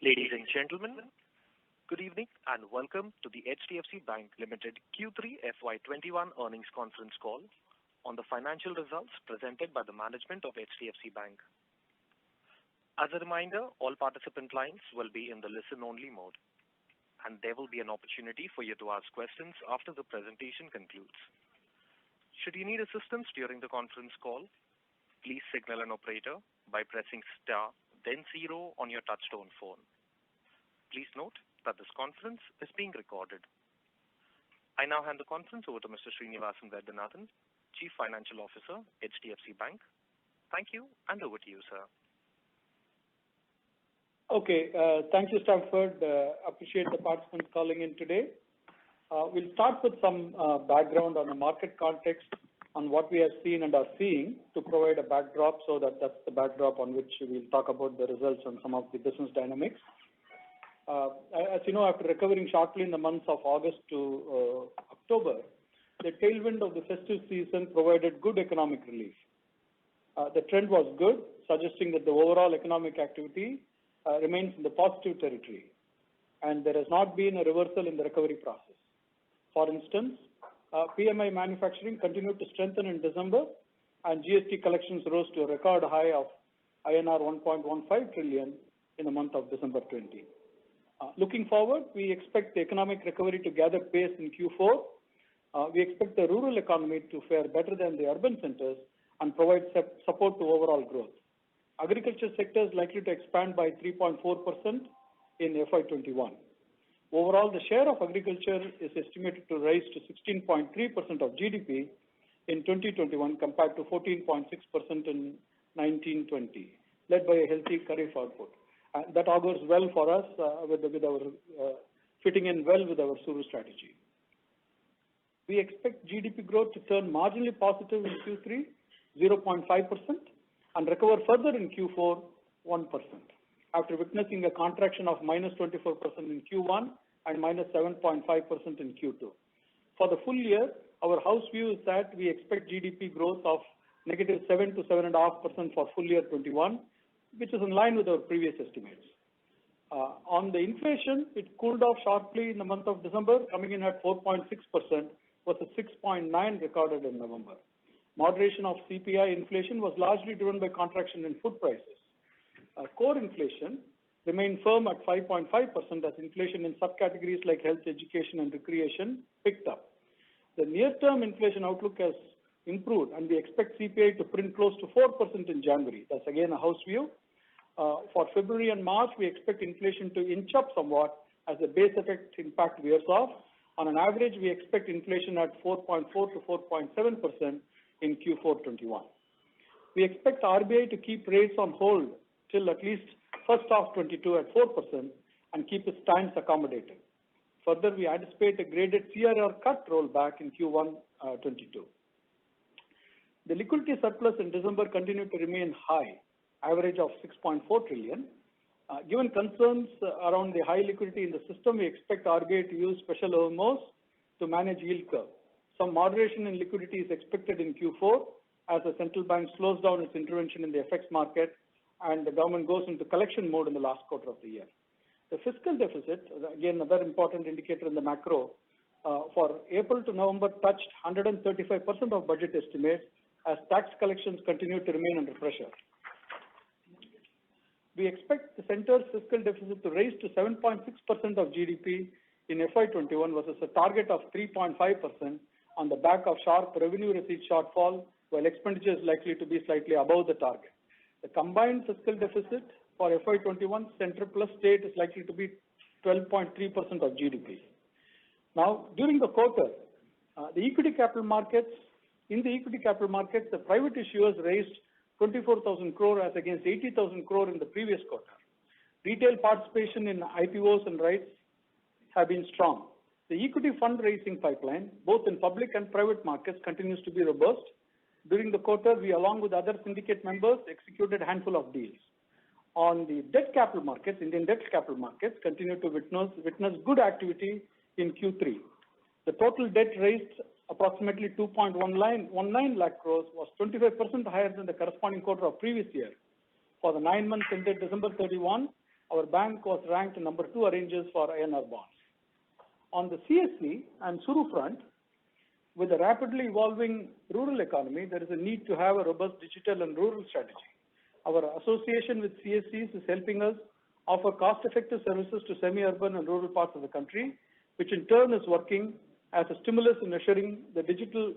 Ladies and gentlemen, good evening and welcome to the HDFC Bank Limited Q3 FY21 earnings conference call on the financial results presented by the management of HDFC Bank. As a reminder, all participant lines will be in the listen-only mode, and there will be an opportunity for you to ask questions after the presentation concludes. Should you need assistance during the conference call, please signal an operator by pressing star then 0 on your touchtone phone. Please note that this conference is being recorded. I now hand the conference over to Mr. Srinivasan Vaidyanathan, Chief Financial Officer, HDFC Bank. Thank you, and over to you, sir. Okay, thank you, Stanford. Appreciate the participants calling in today. We'll start with some background on the market context on what we have seen and are seeing to provide a backdrop, so that's the backdrop on which we'll talk about the results and some of the business dynamics. As you know, after recovering sharply in the months of August to October, the tailwind of the festive season provided good economic relief. The trend was good, suggesting that the overall economic activity remains in the positive territory, and there has not been a reversal in the recovery process. For instance, PMI manufacturing continued to strengthen in December, and GST collections rose to a record high of INR 1.15 trillion in the month of December 20. Looking forward, we expect the economic recovery to gather pace in Q4. We expect the rural economy to fare better than the urban centers and provide support to overall growth. Agriculture sector is likely to expand by 3.4% in FY21. Overall, the share of agriculture is estimated to rise to 16.3% of GDP in 2021 compared to 14.6% in 1920, led by a healthy Kharif output. That augurs well for us, with our fitting in well with our Suru strategy. We expect GDP growth to turn marginally positive in Q3, 0.5%, and recover further in Q4, 1%. After witnessing a contraction of minus 24% in Q1 and minus 7.5% in Q2. For the full year, our house view is that we expect GDP growth of negative 7 to 7.5% for full year 21, which is in line with our previous estimates. On the inflation, it cooled off sharply in the month of December, coming in at 4.6% versus 6.9% recorded in November. Moderation of CPI inflation was largely driven by contraction in food prices. Core inflation remained firm at 5.5% as inflation in subcategories like health, education, and recreation picked up. The near-term inflation outlook has improved, and we expect CPI to print close to 4% in January. That's again a house view. For February and March, we expect inflation to inch up somewhat as the base effect impact wears off. On an average, we expect inflation at 4.4 to 4.7% in Q4 21. We expect RBI to keep rates on hold till at least first half 22 at 4% and keep its stance accommodating. Further, we anticipate a graded CRR cut rollback in Q1 22. The liquidity surplus in December continued to remain high, average of 6.4 trillion. Given concerns around the high liquidity in the system, we expect RBI to use special OMOs to manage yield curve. Some moderation in liquidity is expected in Q4 as the central bank slows down its intervention in the FX market and the government goes into collection mode in the last quarter of the year. The fiscal deficit, again another important indicator in the macro, for April to November touched 135% of budget estimates as tax collections continue to remain under pressure. We expect the centre's fiscal deficit to rise to 7.6% of GDP in FY21 versus a target of 3.5% on the back of sharp revenue receipt shortfall, while expenditure is likely to be slightly above the target. The combined fiscal deficit for FY21 centre plus state is likely to be 12.3% of GDP. Now, during the quarter, the equity capital markets, the private issuers raised 24,000 crore as against 80,000 crore in the previous quarter. Retail participation in IPOs and rights have been strong. The equity fundraising pipeline, both in public and private markets, continues to be robust. During the quarter, we, along with other syndicate members, executed a handful of deals. On the debt capital markets, Indian debt capital markets continue to witness good activity in Q3. The total debt raised approximately 2.19 lakh crores was 25% higher than the corresponding quarter of previous year. For the 9 months ended December 31, our bank was ranked number 2 arrangers for INR bonds. On the CSC and SURU front, with the rapidly evolving rural economy, there is a need to have a robust digital and rural strategy. Our association with CSCs is helping us offer cost-effective services to semi-urban and rural parts of the country, which in turn is working as a stimulus in ushering the digital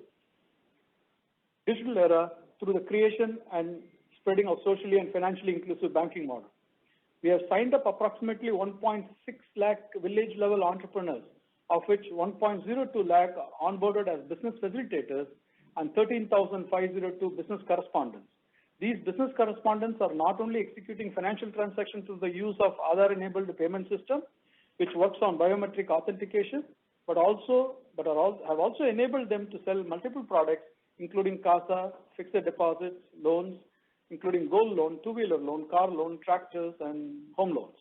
era through the creation and spreading of socially and financially inclusive banking model. We have signed up approximately 1.6 lakh village-level entrepreneurs, of which 1.02 lakh are onboarded as business facilitators and 13,502 business correspondents. These business correspondents are not only executing financial transactions through the use of Aadhaar-enabled payment system, which works on biometric authentication, but have also enabled them to sell multiple products, including CASA, fixed deposits, loans, including gold loan, two-wheeler loan, car loan, tractors, and home loans.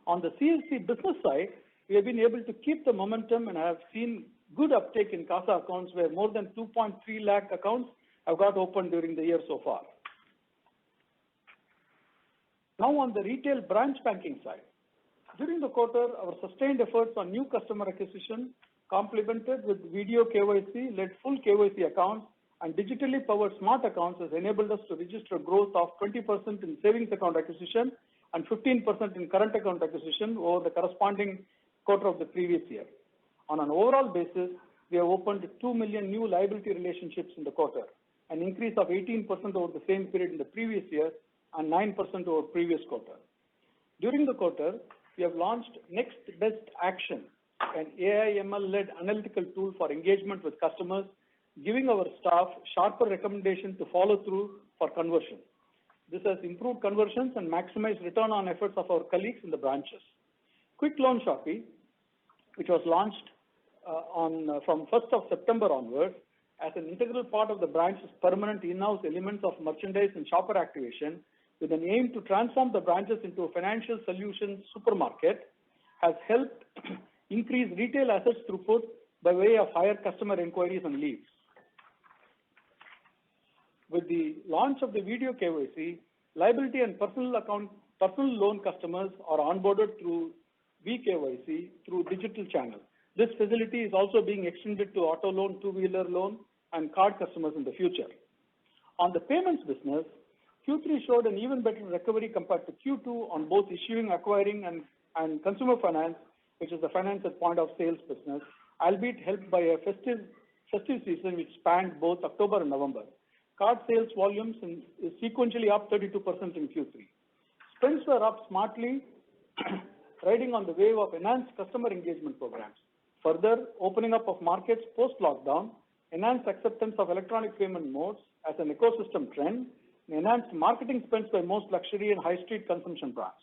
On the CSC business side, we have been able to keep the momentum and have seen good uptake in CASA accounts, where more than 2.3 lakh accounts have got opened during the year so far. Now on the retail branch banking side. During the quarter, our sustained efforts on new customer acquisition, complemented with video KYC, led full KYC accounts and digitally powered smart accounts has enabled us to register growth of 20% in savings account acquisition and 15% in current account acquisition over the corresponding quarter of the previous year. On an overall basis, we have opened 2 million new liability relationships in the quarter, an increase of 18% over the same period in the previous year and 9% over previous quarter. During the quarter, we have launched Next Best Action, an AI/ML-led analytical tool for engagement with customers, giving our staff sharper recommendations to follow through for conversion. This has improved conversions and maximized return on efforts of our colleagues in the branches. Quick Loan Shopee, which was launched from 1st of September onwards, as an integral part of the branch's permanent in-house elements of merchandise and shopper activation, with an aim to transform the branches into a financial solutions supermarket, has helped increase retail assets throughput by way of higher customer inquiries and leads. With the launch of the video KYC, liability and personal loan customers are onboarded through vKYC through digital channel. This facility is also being extended to auto loan, two-wheeler loan, and card customers in the future. On the payments business, Q3 showed an even better recovery compared to Q2 on both issuing, acquiring, and consumer finance, which is the finance at point of sales business, albeit helped by a festive season which spanned both October and November. Card sales volumes is sequentially up 32% in Q3. Spends were up smartly, riding on the wave of enhanced customer engagement programs. Further, opening up of markets post-lockdown, enhanced acceptance of electronic payment modes as an ecosystem trend, and enhanced marketing spends by most luxury and high street consumption brands.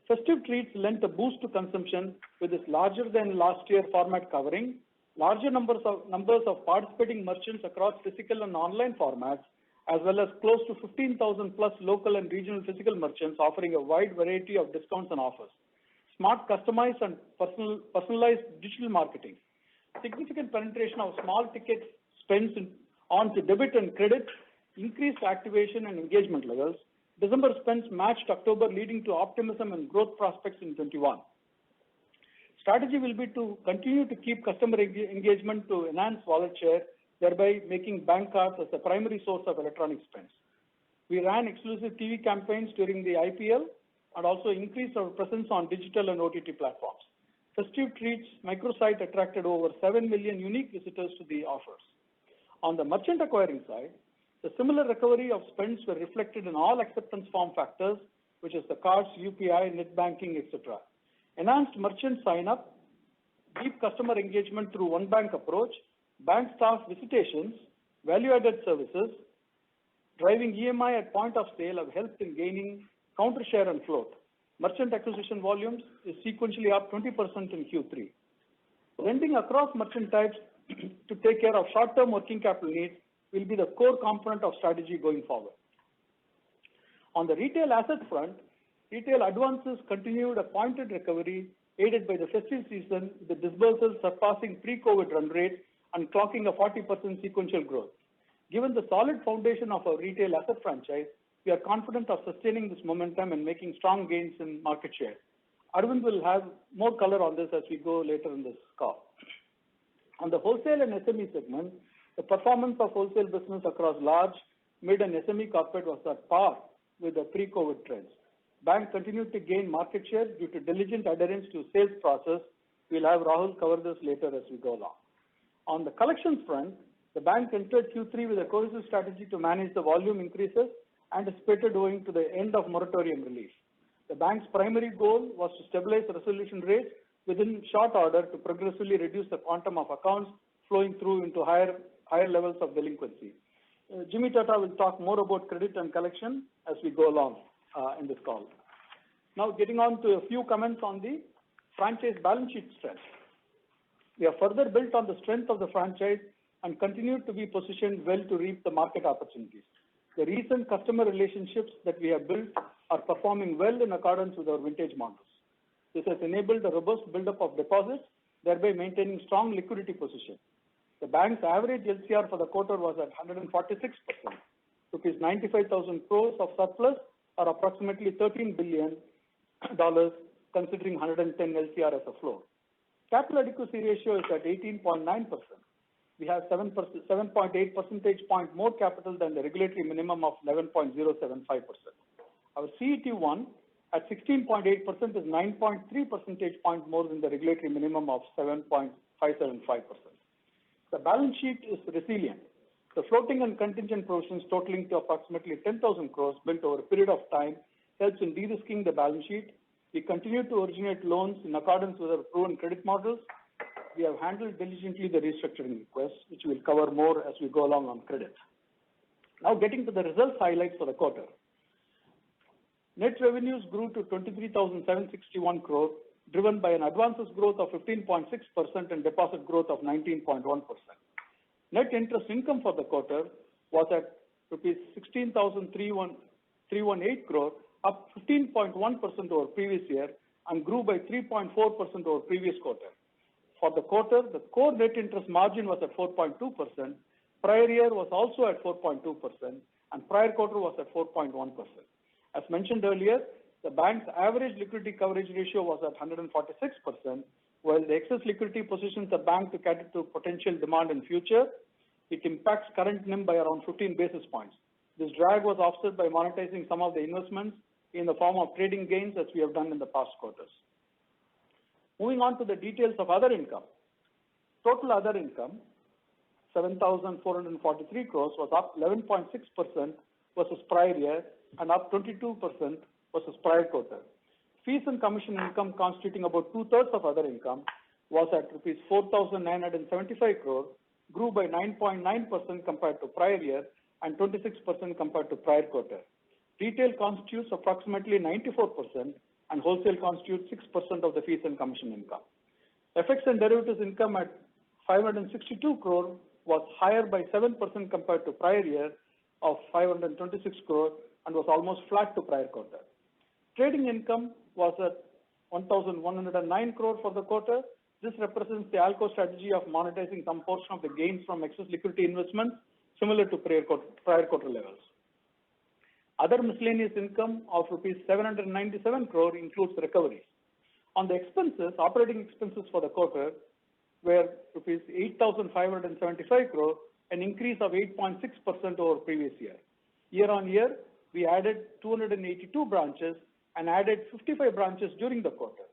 Festive treats lent a boost to consumption with this larger than last year format covering larger numbers of participating merchants across physical and online formats, as well as close to 15,000 plus local and regional physical merchants offering a wide variety of discounts and offers. Smart, customized, and personalized digital marketing. Significant penetration of small ticket spends onto debit and credit, increased activation and engagement levels. December spends matched October, leading to optimism and growth prospects in 21. Strategy will be to continue to keep customer engagement to enhance wallet share, thereby making bank cards as the primary source of electronic spends. We ran exclusive TV campaigns during the IPL and also increased our presence on digital and OTT platforms. Festive Treats microsite attracted over 7 million unique visitors to the offers. On the merchant acquiring side, the similar recovery of spends were reflected in all acceptance form factors, which is the cards, UPI, net banking, etc. Enhanced merchant sign-up, deep customer engagement through one bank approach, bank staff visitations, value-added services, driving EMI at point of sale have helped in gaining counter share and float. Merchant acquisition volumes is sequentially up 20% in Q3. Lending across merchant types to take care of short-term working capital needs will be the core component of strategy going forward. On the retail asset front, retail advances continued a pointed recovery aided by the festive season, with the disbursals surpassing pre-COVID run rates and clocking a 40% sequential growth. Given the solid foundation of our retail asset franchise, we are confident of sustaining this momentum and making strong gains in market share. Arvind will have more color on this as we go later in this call. On the wholesale and SME segment, the performance of wholesale business across large, mid and SME corporate was at par with the pre-COVID trends. Bank continued to gain market share due to diligent adherence to sales process. We'll have Rahul cover this later as we go along. On the collections front, the bank entered Q3 with a cohesive strategy to manage the volume increases anticipated owing to the end of moratorium relief. The bank's primary goal was to stabilize resolution rates within short order to progressively reduce the quantum of accounts flowing through into higher levels of delinquency. Jimmy Tata will talk more about credit and collection as we go along in this call. Now getting on to a few comments on the franchise balance sheet strength. We have further built on the strength of the franchise and continue to be positioned well to reap the market opportunities. The recent customer relationships that we have built are performing well in accordance with our vintage models. This has enabled a robust buildup of deposits, thereby maintaining strong liquidity position. The bank's average LCR for the quarter was at 146%, rupees 95,000 crores of surplus or approximately $13 billion considering 110 LCR as a floor. Capital adequacy ratio is at 18.9%. We have 7.8 percentage point more capital than the regulatory minimum of 11.075%. Our CET1 at 16.8% is 9.3 percentage point more than the regulatory minimum of 7.575%. The balance sheet is resilient. The floating and contingent provisions totaling to approximately 10,000 crores built over a period of time helps in de-risking the balance sheet. We continue to originate loans in accordance with our proven credit models. We have handled diligently the restructuring requests, which we'll cover more as we go along on credit. Now getting to the results highlights for the quarter. Net revenues grew to 23,761 crore, driven by an advances growth of 15.6% and deposit growth of 19.1%. Net interest income for the quarter was at rupees 16,318 crore, up 15.1% over previous year and grew by 3.4% over previous quarter. For the quarter, the core net interest margin was at 4.2%, prior year was also at 4.2%, and prior quarter was at 4.1%. As mentioned earlier, the bank's average liquidity coverage ratio was at 146%, while the excess liquidity positions the bank to cater to potential demand in future. It impacts current NIM by around 15 basis points. This drag was offset by monetizing some of the investments in the form of trading gains as we have done in the past quarters. Moving on to the details of other income. Total other income, 7,443 crores, was up 11.6% versus prior year and up 22% versus prior quarter. Fees and commission income constituting about 2/3 of other income was at rupees 4,975 crore, grew by 9.9% compared to prior year and 26% compared to prior quarter. Retail constitutes approximately 94% and wholesale constitutes 6% of the fees and commission income. FX and derivatives income at 562 crore was higher by 7% compared to prior year of 526 crore and was almost flat to prior quarter. Trading income was at 1,109 crore for the quarter. This represents the ALCO strategy of monetizing some portion of the gains from excess liquidity investments similar to prior quarter levels. Other miscellaneous income of rupees 797 crore includes recoveries. On the expenses, operating expenses for the quarter were rupees 8,575 crore, an increase of 8.6% over previous year. Year on year, we added 282 branches and added 55 branches during the quarter.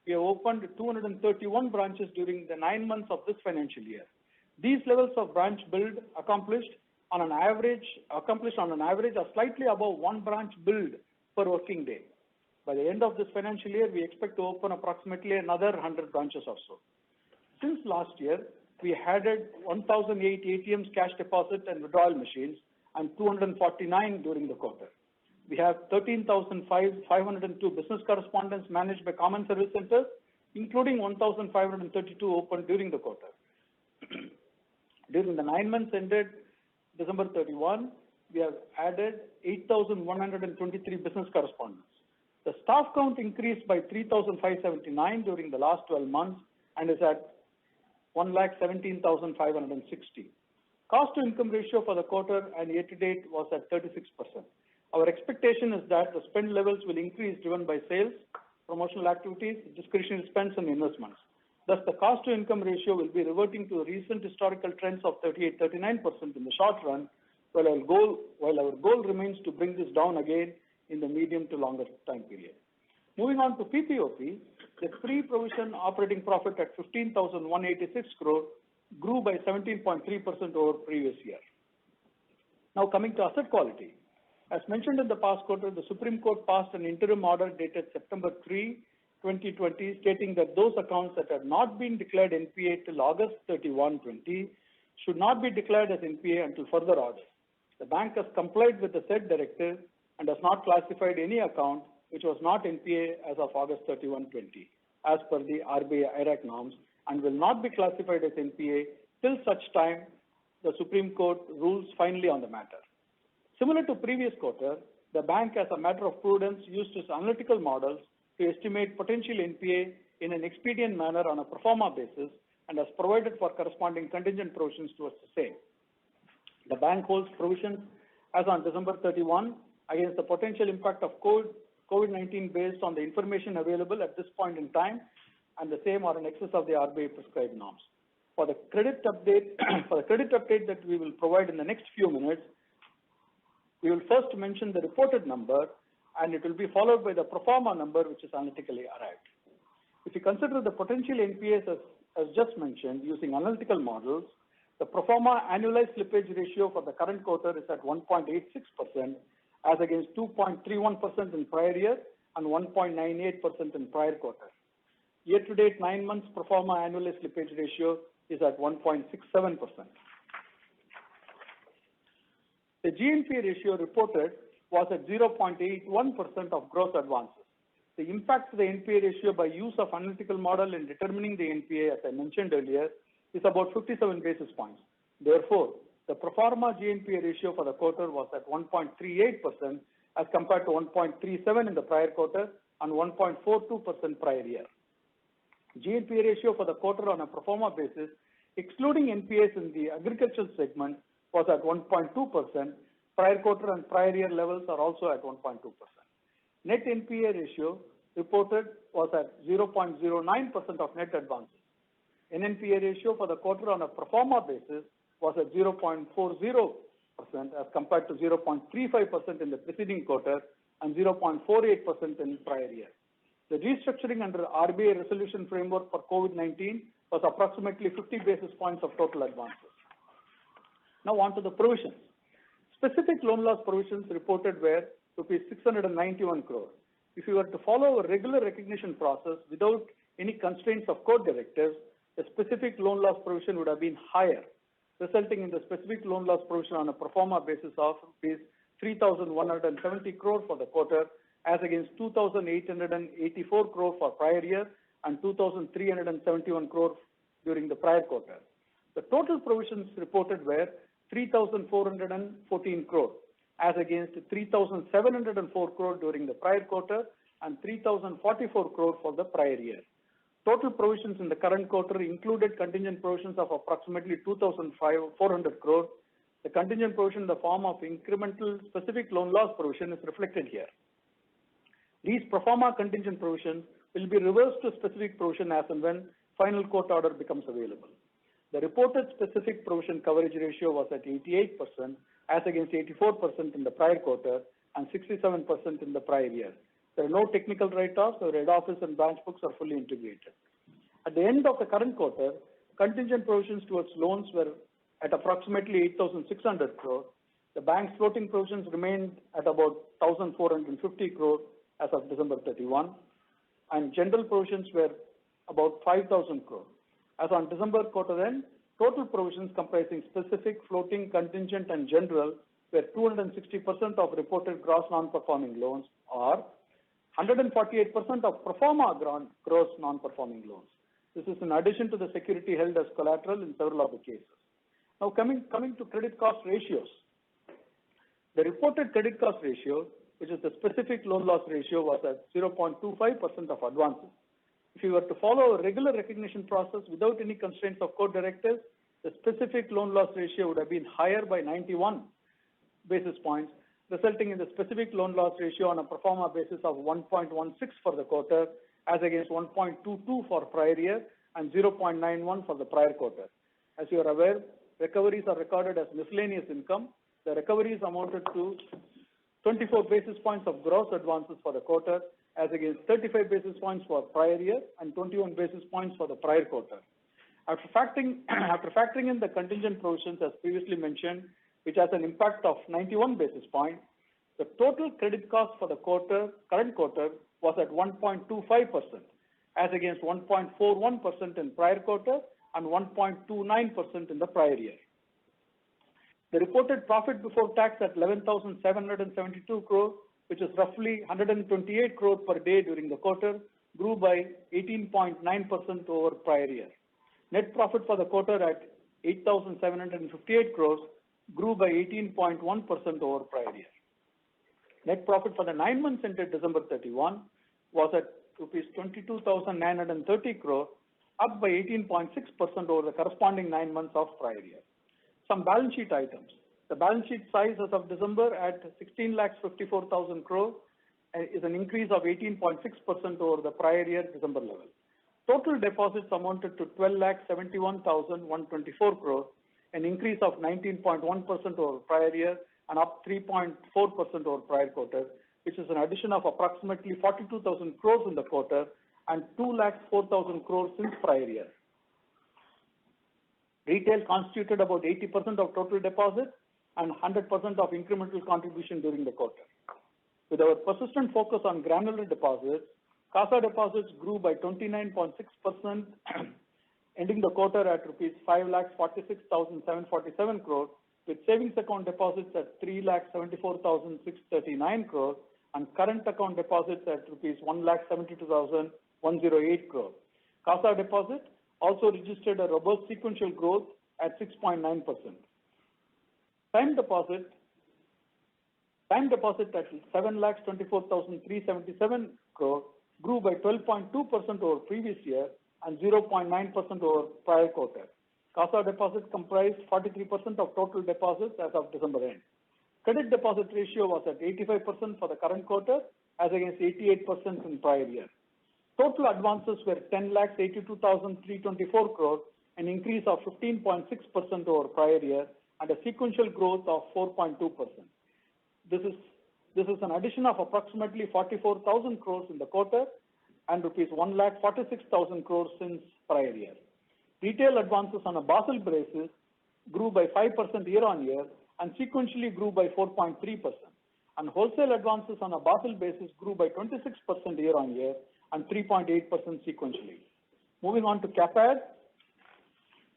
We have opened 231 branches during the 9 months of this financial year. These levels of branch build accomplished on an average are slightly above 1 branch build per working day. By the end of this financial year, we expect to open approximately another 100 branches or so. Since last year, we added 1,008 ATMs, cash deposit and withdrawal machines and 249 during the quarter. We have 13,502 business correspondents managed by common service centers, including 1,532 opened during the quarter. During the 9 months ended December 31, we have added 8,123 business correspondents. The staff count increased by 3,579 during the last 12 months and is at 1,17,560. Cost to income ratio for the quarter and year to date was at 36%. Our expectation is that the spend levels will increase driven by sales, promotional activities, discretionary spends, and investments. Thus, the cost-to-income ratio will be reverting to recent historical trends of 38-39% in the short run, while our goal remains to bring this down again in the medium to longer time period. Moving on to PPOP, the pre-provision operating profit at 15,186 crore grew by 17.3% over previous year. Now coming to asset quality. As mentioned in the past quarter, the Supreme Court passed an interim order dated September 3, 2020, stating that those accounts that had not been declared NPA till August 31, 2020 should not be declared as NPA until further order. The bank has complied with the said directive and has not classified any account which was not NPA as of August 31, 2020, as per the RBI IRAC norms, and will not be classified as NPA till such time the Supreme Court rules finally on the matter. Similar to previous quarter, the bank, as a matter of prudence, used its analytical models to estimate potential NPA in an expedient manner on a pro forma basis and has provided for corresponding contingent provisions towards the same. The bank holds provisions as on December 31 against the potential impact of COVID-19 based on the information available at this point in time, and the same are in excess of the RBI prescribed norms. For the credit update, that we will provide in the next few minutes, we will first mention the reported number, and it will be followed by the pro forma number, which is analytically arrived. If you consider the potential NPAs as just mentioned using analytical models, the pro forma annualized slippage ratio for the current quarter is at 1.86%, as against 2.31% in prior year and 1.98% in prior quarter. Year-to-date 9 months pro forma annualized slippage ratio is at 1.67%. The GNPA ratio reported was at 0.81% of gross advances. The impact to the NPA ratio by use of analytical model in determining the NPA, as I mentioned earlier, is about 57 basis points. Therefore, the pro forma GNPA ratio for the quarter was at 1.38% as compared to 1.37 in the prior quarter and 1.42% prior year. GNPA ratio for the quarter on a pro forma basis, excluding NPAs in the agricultural segment, was at 1.2%. Prior quarter and prior year levels are also at 1.2%. Net NPA ratio reported was at 0.09% of net advances. NNPA ratio for the quarter on a pro forma basis was at 0.40% as compared to 0.35% in the preceding quarter and 0.48% in prior year. The restructuring under RBI resolution framework for COVID-19 was approximately 50 basis points of total advances. Now on to the provisions. Specific loan loss provisions reported were rupees 691 crore. If you were to follow a regular recognition process without any constraints of court directives, the specific loan loss provision would have been higher, resulting in the specific loan loss provision on a pro forma basis of rupees 3,170 crore for the quarter, as against 2,884 crore for prior year and 2,371 crore during the prior quarter. The total provisions reported were 3,414 crore, as against 3,704 crore during the prior quarter and 3,044 crore for the prior year. Total provisions in the current quarter included contingent provisions of approximately 2,400 crore. The contingent provision in the form of incremental specific loan loss provision is reflected here. These pro forma contingent provisions will be reversed to specific provision as and when final court order becomes available. The reported specific provision coverage ratio was at 88% as against 84% in the prior quarter and 67% in the prior year. There are no technical write-offs, so head office and branch books are fully integrated. At the end of the current quarter, contingent provisions towards loans were at approximately 8,600 crore. The bank's floating provisions remained at about 1,450 crore as of December 31, and general provisions were about 5,000 crore. As on December quarter end, total provisions comprising specific, floating, contingent, and general were 260% of reported gross non-performing loans, or 148% of pro forma gross non-performing loans. This is in addition to the security held as collateral in several of the cases. Now coming to credit cost ratios. The reported credit cost ratio, which is the specific loan loss ratio, was at 0.25% of advances. If you were to follow a regular recognition process without any constraints of court directives, the specific loan loss ratio would have been higher by 91 basis points, resulting in the specific loan loss ratio on a pro forma basis of 1.16 for the quarter, as against 1.22 for prior year and 0.91 for the prior quarter. As you are aware, recoveries are recorded as miscellaneous income. The recoveries amounted to 24 basis points of gross advances for the quarter, as against 35 basis points for prior year and 21 basis points for the prior quarter. After factoring in the contingent provisions as previously mentioned, which has an impact of 91 basis points, the total credit cost for the current quarter was at 1.25%, as against 1.41% in prior quarter and 1.29% in the prior year. The reported profit before tax at 11,772 crore, which is roughly 128 crore per day during the quarter, grew by 18.9% over prior year. Net profit for the quarter at 8,758 crores grew by 18.1% over prior year. Net profit for the 9 months ended December 31 was at rupees 22,930 crore, up by 18.6% over the corresponding 9 months of prior year. Some balance sheet items. The balance sheet size as of December at 16,54,000 crore is an increase of 18.6% over the prior year December level. Total deposits amounted to 12,71,124 crore, an increase of 19.1% over prior year and up 3.4% over prior quarter, which is an addition of approximately 42,000 crores in the quarter and 2,04,000 crores since prior year. Retail constituted about 80% of total deposits and 100% of incremental contribution during the quarter. With our persistent focus on granular deposits, CASA deposits grew by 29.6%, ending the quarter at rupees 5,46,747 crore, with savings account deposits at 3,74,639 crore and current account deposits at rupees 1,72,108 crore. CASA deposit also registered a robust sequential growth at 6.9%. Time deposit at 7,24,377 crore grew by 12.2% over previous year and 0.9% over prior quarter. CASA deposits comprised 43% of total deposits as of December end. Credit deposit ratio was at 85% for the current quarter, as against 88% in prior year. Total advances were 10,82,324 crore, an increase of 15.6% over prior year and a sequential growth of 4.2%. This is an addition of approximately 44,000 crores in the quarter and rupees 1,46,000 crores since prior year. Retail advances on a Basel basis grew by 5% year on year and sequentially grew by 4.3%. And wholesale advances on a Basel basis grew by 26% year on year and 3.8% sequentially. Moving on to CapAd.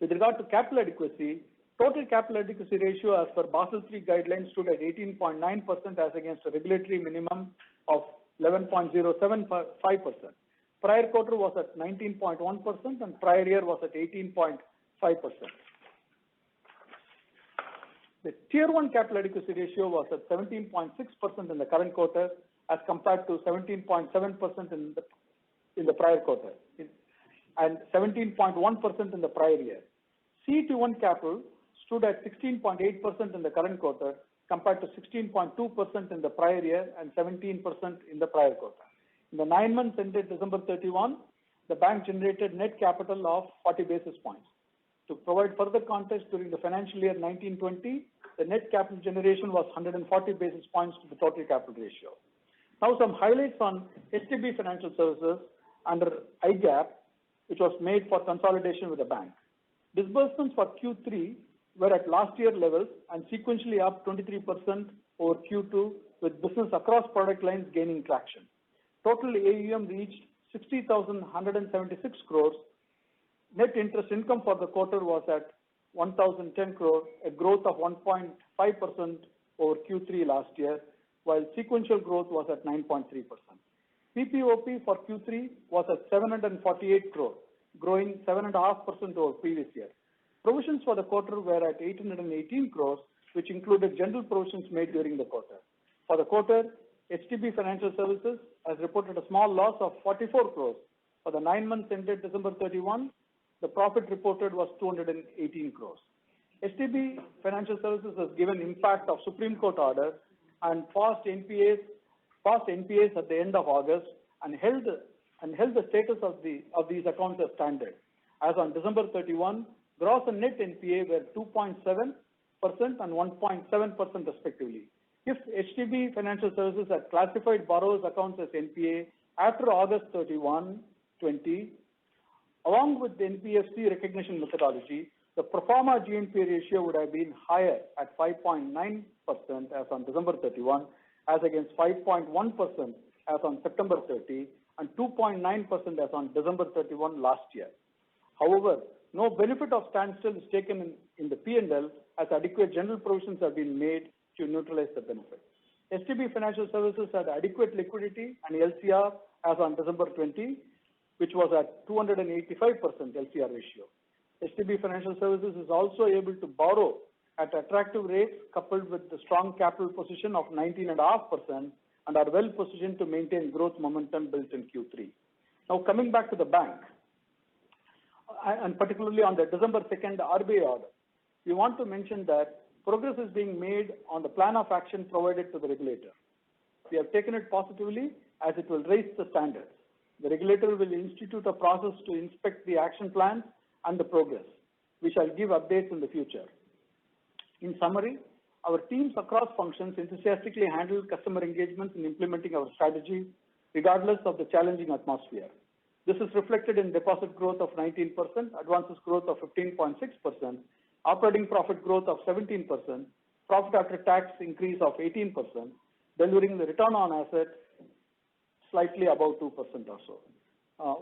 With regard to capital adequacy, total capital adequacy ratio as per Basel III guidelines stood at 18.9% as against a regulatory minimum of 11.075%. Prior quarter was at 19.1% and prior year was at 18.5%. The Tier 1 capital adequacy ratio was at 17.6% in the current quarter as compared to 17.7% in the prior quarter and 17.1% in the prior year. CET1 capital stood at 16.8% in the current quarter compared to 16.2% in the prior year and 17% in the prior quarter. In the 9 months ended December 31, the bank generated net capital of 40 basis points. To provide further context, during the financial year 1920, the net capital generation was 140 basis points to the total capital ratio. Now some highlights on STB Financial Services under IGAP, which was made for consolidation with the bank. Disbursements for Q3 were at last year levels and sequentially up 23% over Q2, with business across product lines gaining traction. Total AUM reached 60,176 crores. Net interest income for the quarter was at 1,010 crore, a growth of 1.5% over Q3 last year, while sequential growth was at 9.3%. PPOP for Q3 was at 748 crore, growing 7.5% over previous year. Provisions for the quarter were at 818 crores, which included general provisions made during the quarter. For the quarter, STB Financial Services has reported a small loss of 44 crores. For the 9 months ended December 31, the profit reported was 218 crores. STB Financial Services has given impact of Supreme Court order and fast NPAs at the end of August and held the status of these accounts as standard. As on December 31, gross and net NPA were 2.7% and 1.7% respectively. If HDB Financial Services had classified borrowers' accounts as NPA after August 31, 20, along with the NBFC recognition methodology, the pro forma GNPA ratio would have been higher at 5.9% as on December 31, as against 5.1% as on September 30, and 2.9% as on December 31 last year. However, no benefit of standstill is taken in the P&L, as adequate general provisions have been made to neutralize the benefit. HDB Financial Services had adequate liquidity and LCR as on December 20, which was at 285% LCR ratio. HDB Financial Services is also able to borrow at attractive rates, coupled with the strong capital position of 19.5%, and are well positioned to maintain growth momentum built in Q3. Now coming back to the bank, and particularly on the December 2nd RBI order, we want to mention that progress is being made on the plan of action provided to the regulator. We have taken it positively, as it will raise the standards. The regulator will institute a process to inspect the action plans and the progress. We shall give updates in the future. In summary, our teams across functions enthusiastically handle customer engagements in implementing our strategy, regardless of the challenging atmosphere. This is reflected in deposit growth of 19%, advances growth of 15.6%, operating profit growth of 17%, profit after tax increase of 18%, delivering the return on assets slightly above 2% or so.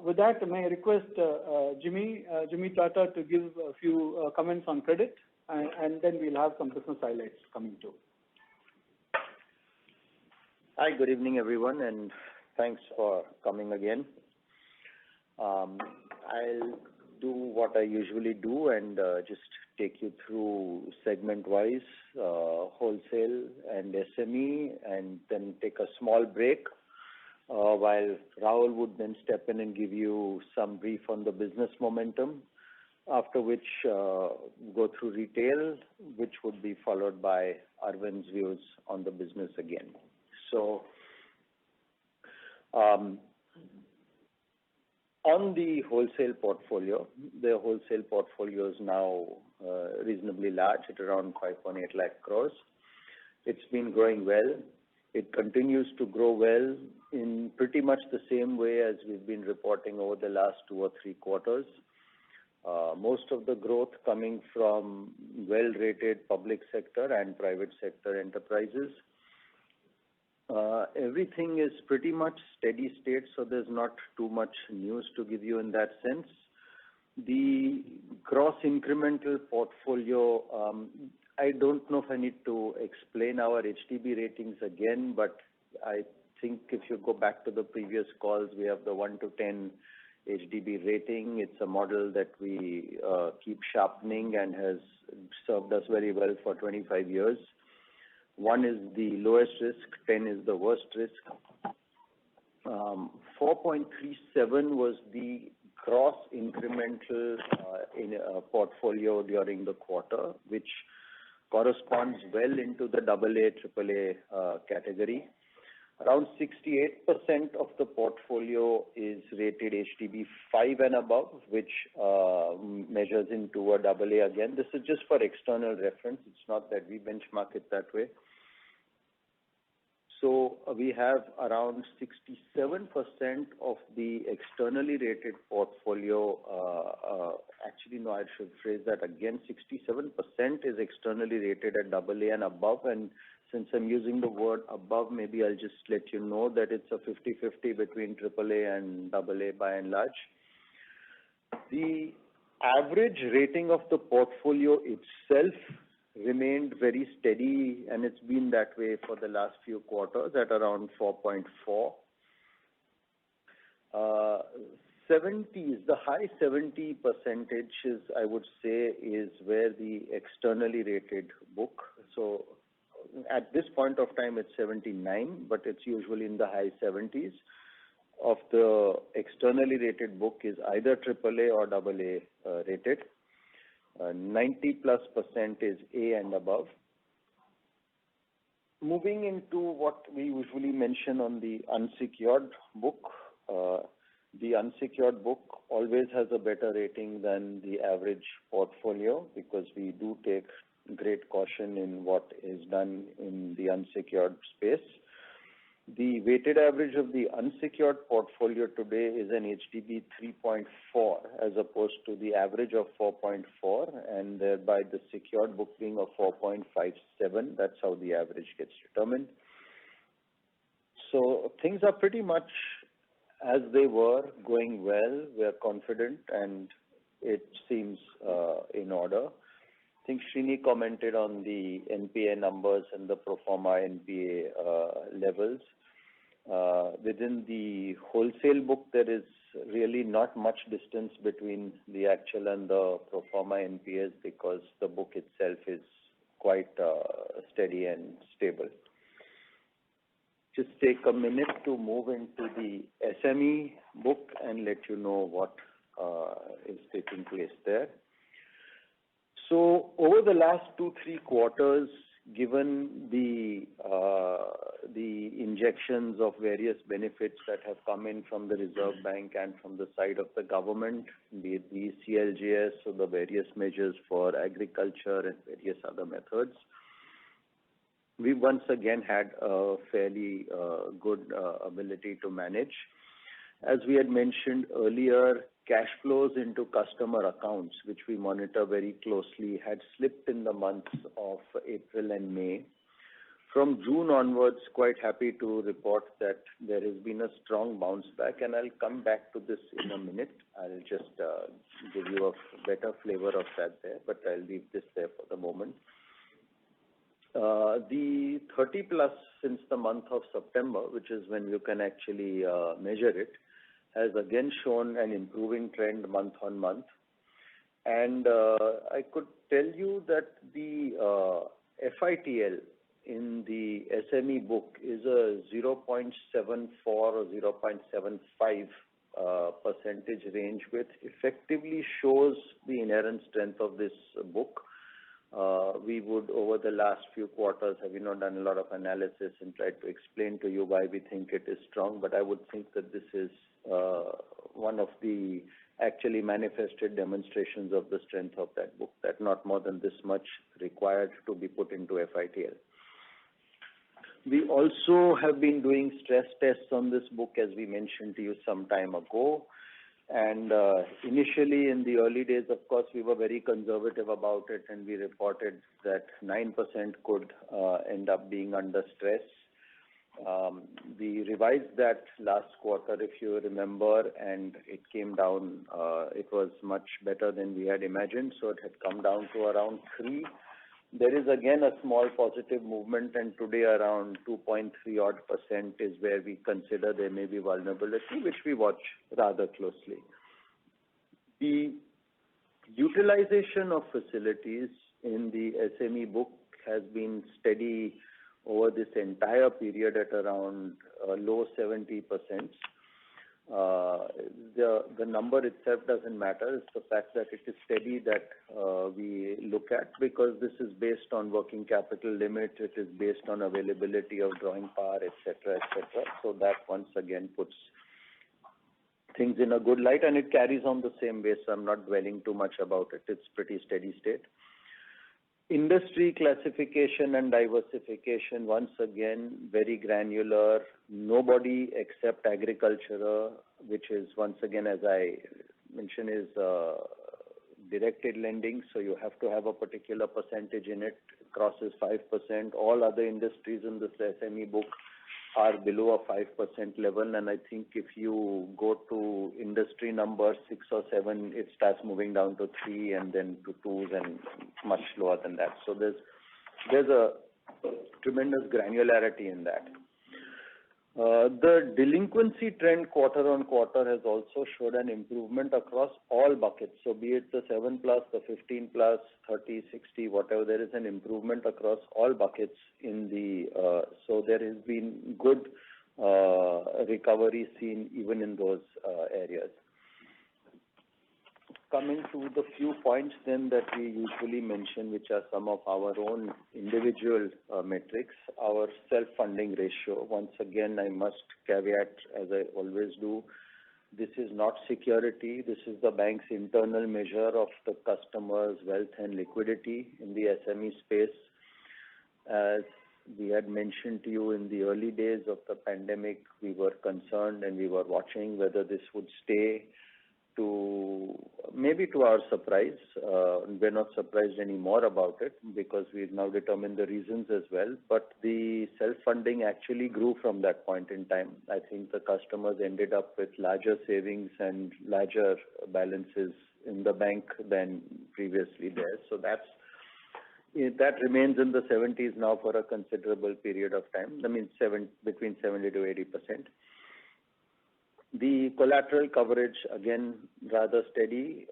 With that, may I request Jimmy Tata to give a few comments on credit, and then we'll have some business highlights coming too. Hi, good evening everyone, and thanks for coming again. I'll do what I usually do and just take you through segment-wise, wholesale and SME, and then take a small break while Rahul would then step in and give you some brief on the business momentum, after which go through retail, which would be followed by Arvind's views on the business again. So, on the wholesale portfolio is now reasonably large at around 5.8 lakh crores. It's been growing well. It continues to grow well in pretty much the same way as we've been reporting over the last 2 or 3 quarters. Most of the growth coming from well-rated public sector and private sector enterprises. Everything is pretty much steady state, so there's not too much news to give you in that sense. The gross incremental portfolio, I don't know if I need to explain our HDB ratings again, but I think if you go back to the previous calls, we have the 1 to 10 HDB rating. It's a model that we keep sharpening and has served us very well for 25 years. 1 is the lowest risk, 10 is the worst risk. 4.37 was the gross incremental in a portfolio during the quarter, which corresponds well into the AA, AAA category. Around 68% of the portfolio is rated HDB 5 and above, which measures into a AA again. This is just for external reference. It's not that we benchmark it that way. So we have around 67% of the externally rated portfolio. Actually, no, I should phrase that again. 67% is externally rated at AA and above. And since I'm using the word above, maybe I'll just let you know that it's a 50-50 between AAA and AA by and large. The average rating of the portfolio itself remained very steady, and it's been that way for the last few quarters at around 4.4. 70s, the high 70 percentages, I would say, is where the externally rated book. So at this point of time, it's 79, but it's usually in the high 70s of the externally rated book is either AAA or AA rated. 90+% is A and above. Moving into what we usually mention on the unsecured book, the unsecured book always has a better rating than the average portfolio because we do take great caution in what is done in the unsecured space. The weighted average of the unsecured portfolio today is an HDB 3.4 as opposed to the average of 4.4, and thereby the secured book being of 4.57. That's how the average gets determined. So things are pretty much as they were, going well. We are confident and it seems in order. I think Srini commented on the NPA numbers and the pro forma NPA levels. Within the wholesale book, there is really not much distance between the actual and the pro forma NPAs because the book itself is quite steady and stable. Just take a minute to move into the SME book and let you know what is taking place there. So over the last 2-3 quarters, given the injections of various benefits that have come in from the Reserve Bank and from the side of the government, be it the CLGS or the various measures for agriculture and various other methods, we once again had a fairly good ability to manage. As we had mentioned earlier, cash flows into customer accounts, which we monitor very closely, had slipped in the months of April and May. From June onwards, quite happy to report that there has been a strong bounce back, and I'll come back to this in a minute. I'll just give you a better flavor of that there, but I'll leave this there for the moment. The 30 plus since the month of September, which is when you can actually measure it, has again shown an improving trend month on month. And I could tell you that the FITL in the SME book is a 0.74 or 0.75 percentage range, which effectively shows the inherent strength of this book. We would, over the last few quarters, have done a lot of analysis and tried to explain to you why we think it is strong, but I would think that this is one of the actually manifested demonstrations of the strength of that book, that not more than this much required to be put into FITL. We also have been doing stress tests on this book, as we mentioned to you some time ago. And initially, in the early days, of course, we were very conservative about it, and we reported that 9% could end up being under stress. We revised that last quarter, if you remember, and it came down. It was much better than we had imagined, so it had come down to around 3. There is again a small positive movement, and today around 2.3% is where we consider there may be vulnerability, which we watch rather closely. The utilization of facilities in the SME book has been steady over this entire period at around low 70%. The number itself doesn't matter. It's the fact that it is steady that we look at, because this is based on working capital limit, it is based on availability of drawing power, etc., etc. So that once again puts things in a good light, and it carries on the same way, so I'm not dwelling too much about it. It's pretty steady state. Industry classification and diversification, once again, very granular. Nobody except agriculture, which is, once again, as I mentioned, is directed lending. So you have to have a particular percentage in it. It crosses 5%. All other industries in this SME book are below a 5% level. And I think if you go to industry numbers 6 or 7, it starts moving down to 3 and then to 2s and much lower than that. So there's a tremendous granularity in that. The delinquency trend quarter on quarter has also showed an improvement across all buckets. So be it the 7 plus, the 15 plus, 30, 60, whatever, there is an improvement across all buckets in the, so there has been good recovery seen even in those areas. coming to the few points then that we usually mention, which are some of our own individual metrics. Our self-funding ratio, once again, I must caveat, as I always do, this is not security. This is the bank's internal measure of the customer's wealth and liquidity in the SME space. As we had mentioned to you in the early days of the pandemic, we were concerned and we were watching whether this would stay, to maybe to our surprise. We're not surprised anymore about it because we've now determined the reasons as well. But the self-funding actually grew from that point in time. I think the customers ended up with larger savings and larger balances in the bank than previously there. So that remains in the 70s now for a considerable period of time. I mean, between 70 to 80%. The collateral coverage, again, rather steady,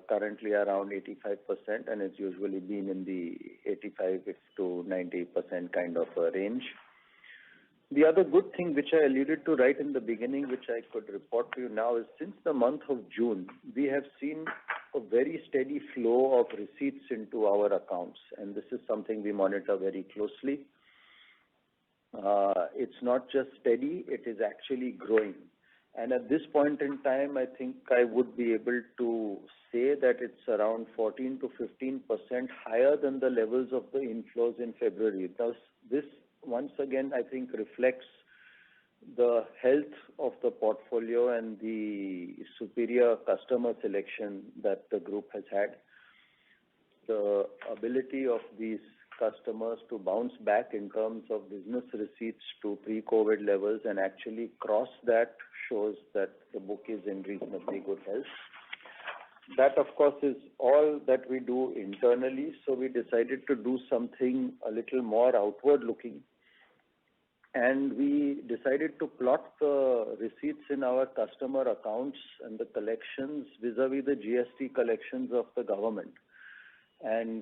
currently around 85%, and it's usually been in the 85 to 90% kind of a range. The other good thing which I alluded to right in the beginning, which I could report to you now, is since the month of June, we have seen a very steady flow of receipts into our accounts, and this is something we monitor very closely. It's not just steady, it is actually growing. And at this point in time, I think I would be able to say that it's around 14 to 15% higher than the levels of the inflows in February. Thus, this once again, I think, reflects the health of the portfolio and the superior customer selection that the group has had. The ability of these customers to bounce back in terms of business receipts to pre-COVID levels and actually cross that shows that the book is in reasonably good health. That, of course, is all that we do internally, so we decided to do something a little more outward-looking. And we decided to plot the receipts in our customer accounts and the collections vis-a-vis the GST collections of the government. And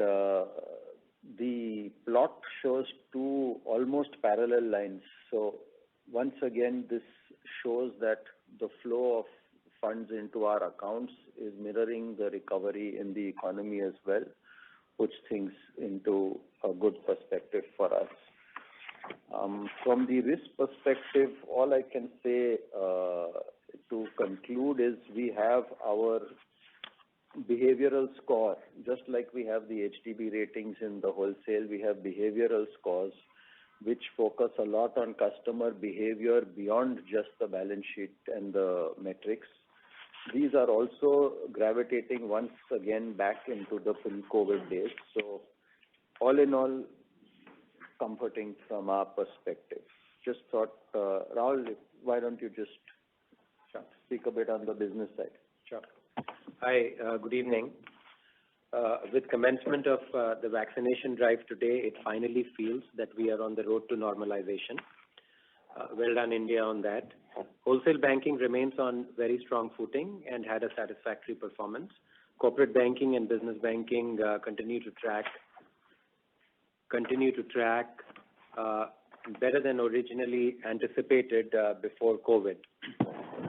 the plot shows two almost parallel lines. So once again, this shows that the flow of funds into our accounts is mirroring the recovery in the economy as well, puts things into a good perspective for us. From the risk perspective, all I can say to conclude is we have our behavioral score. Just like we have the HDB ratings in the wholesale, we have behavioral scores which focus a lot on customer behavior beyond just the balance sheet and the metrics. These are also gravitating once again back into the pre-COVID days. So all in all, comforting from our perspective. Just thought, Rahul, why don't you just speak a bit on the business side? Sure. Hi, good evening. With commencement of the vaccination drive today, it finally feels that we are on the road to normalization. Well done, India, on that. Wholesale banking remains on very strong footing and had a satisfactory performance. Corporate banking and business banking continue to track better than originally anticipated before COVID.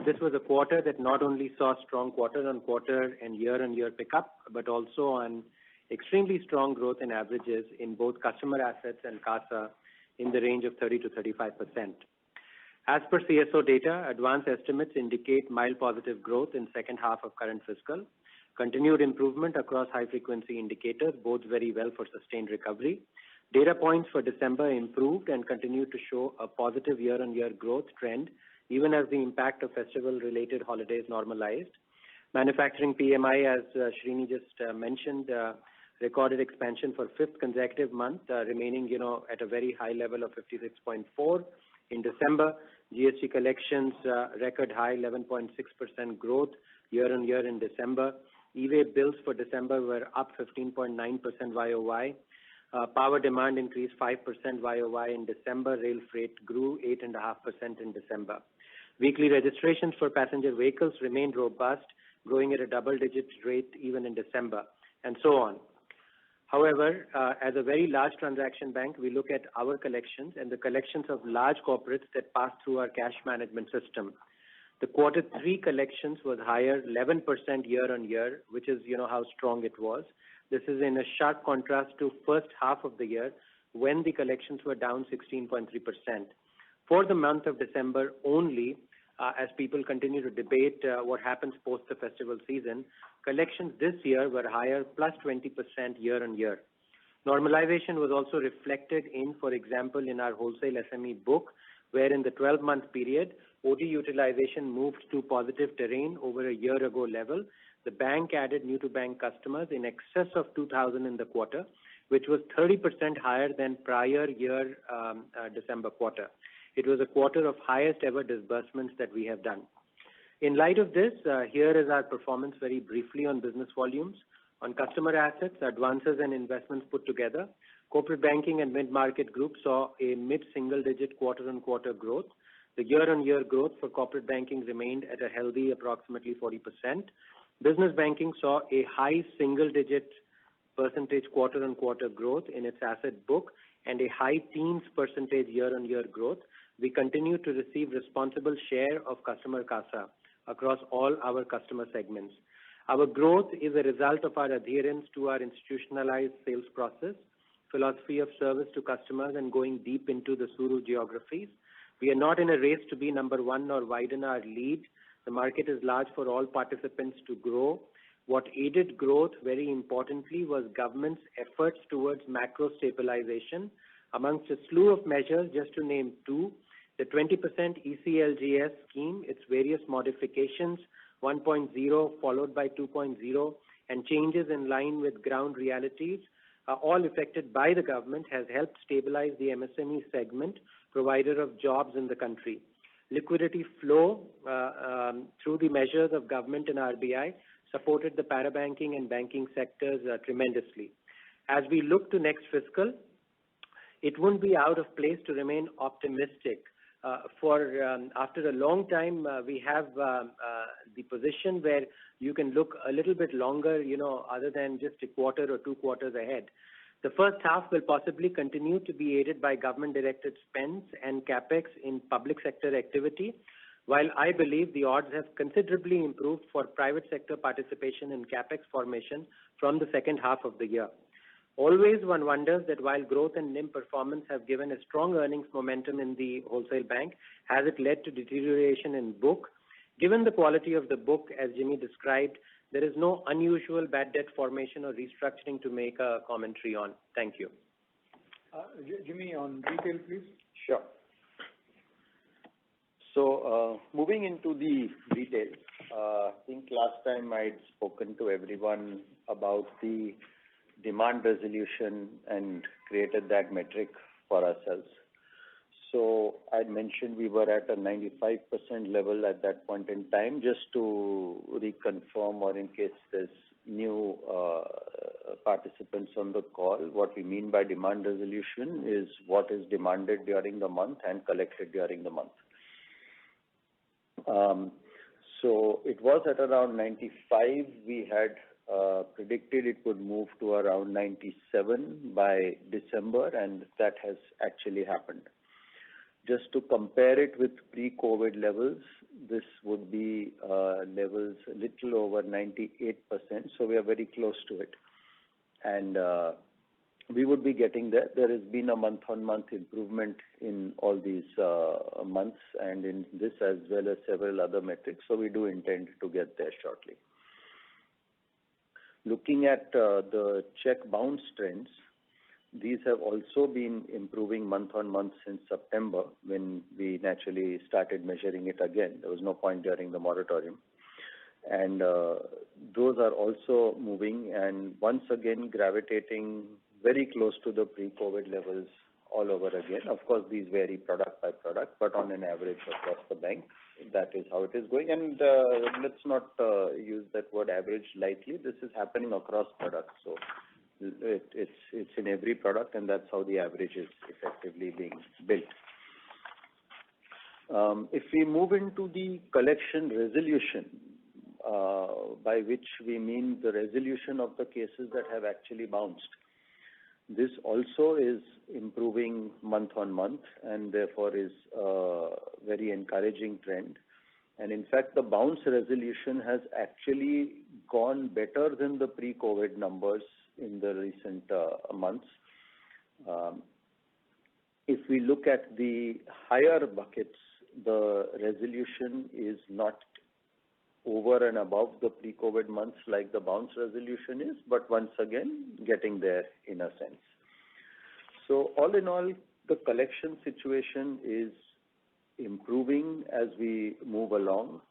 This was a quarter that not only saw strong quarter-on-quarter and year-on-year pickup, but also on extremely strong growth in averages in both customer assets and CASA in the range of 30 to 35%. As per CSO data, advanced estimates indicate mild positive growth in second half of current fiscal. Continued improvement across high-frequency indicators bodes very well for sustained recovery. Data points for December improved and continued to show a positive year-on-year growth trend, even as the impact of festival-related holidays normalized. Manufacturing PMI, as Srini just mentioned, recorded expansion for fifth consecutive month, remaining, at a very high level of 56.4. In December, GST collections record high 11.6% growth year-on-year in December. E-way bills for December were up 15.9% YOY. Power demand increased 5% YOY in December. Rail freight grew 8.5% in December. Weekly registrations for passenger vehicles remained robust, growing at a double-digit rate even in December, and so on. However, as a very large transaction bank, we look at our collections and the collections of large corporates that pass through our cash management system. The quarter 3 collections was higher 11% year on year, which is, how strong it was. This is in a sharp contrast to first half of the year when the collections were down 16.3%. For the month of December only, as people continue to debate what happens post the festival season, collections this year were higher, plus 20% year on year. Normalization was also reflected in, for example, in our wholesale SME book, where in the 12-month period, OD utilization moved to positive terrain over a year ago level. The bank added new-to-bank customers in excess of 2,000 in the quarter, which was 30% higher than prior year December quarter. It was a quarter of highest ever disbursements that we have done. In light of this, here is our performance very briefly on business volumes. On customer assets, advances and investments put together, corporate banking and mid-market group saw a mid-single-digit quarter-on-quarter growth. The year-on-year growth for corporate banking remained at a healthy approximately 40%. Business banking saw a high single-digit percentage quarter-on-quarter growth in its asset book and a high teens percentage year-on-year growth. We continue to receive responsible share of customer CASA across all our customer segments. Our growth is a result of our adherence to our institutionalized sales process, philosophy of service to customers, and going deep into the Suru geographies. We are not in a race to be number one or widen our lead. The market is large for all participants to grow. What aided growth, very importantly, was government's efforts towards macro stabilization. Amongst a slew of measures, just to name two, the 20% ECLGS scheme, its various modifications, 1.0 followed by 2.0, and changes in line with ground realities, all effected by the government, has helped stabilize the MSME segment, provider of jobs in the country. Liquidity flow through the measures of government and RBI supported the parabanking and banking sectors tremendously. As we look to next fiscal, it wouldn't be out of place to remain optimistic. After a long time, we have the position where you can look a little bit longer, other than just a quarter or 2 quarters ahead. The first half will possibly continue to be aided by government-directed spends and capex in public sector activity, while I believe the odds have considerably improved for private sector participation in capex formation from the second half of the year. Always one wonders that while growth and NIM performance have given a strong earnings momentum in the wholesale bank, has it led to deterioration in book? Given the quality of the book, as Jimmy described, there is no unusual bad debt formation or restructuring to make a commentary on. Thank you. Jimmy, on retail, please. Sure. So, moving into the retail, I think last time I'd spoken to everyone about the demand resolution and created that metric for ourselves. So I'd mentioned we were at a 95% level at that point in time. Just to reconfirm, or in case there's new participants on the call, what we mean by demand resolution is what is demanded during the month and collected during the month. So it was at around 95. We had predicted it would move to around 97 by December, and that has actually happened. Just to compare it with pre-COVID levels, this would be levels a little over 98%, so we are very close to it. And we would be getting there. There has been a month-on-month improvement in all these months, and in this as well as several other metrics, so we do intend to get there shortly. Looking at the check bounce trends, these have also been improving month-on-month since September, when we naturally started measuring it again. There was no point during the moratorium. And those are also moving and once again gravitating very close to the pre-COVID levels all over again. Of course, these vary product by product, but on an average across the bank, that is how it is going. And let's not use that word average lightly. This is happening across products. So it's in every product, and that's how the average is effectively being built. If we move into the collection resolution, by which we mean the resolution of the cases that have actually bounced, this also is improving month on month, and therefore is a very encouraging trend. And in fact, the bounce resolution has actually gone better than the pre-COVID numbers in the recent months. If we look at the higher buckets, the resolution is not over and above the pre-COVID months like the bounce resolution is, but once again, getting there in a sense. So all in all, the collection situation is improving as we move along,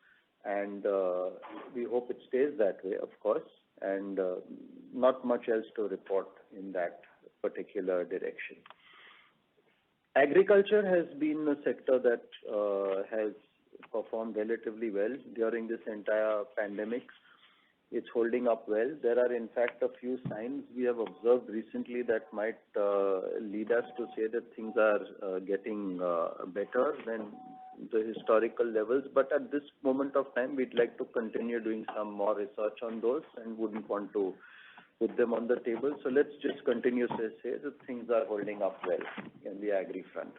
and we hope it stays that way, of course, and not much else to report in that particular direction. Agriculture has been a sector that has performed relatively well during this entire pandemic. It's holding up well. There are in fact a few signs we have observed recently that might lead us to say that things are getting better than the historical levels. But at this moment of time, we'd like to continue doing some more research on those and wouldn't want to put them on the table. So let's just continue to say that things are holding up well in the agri front.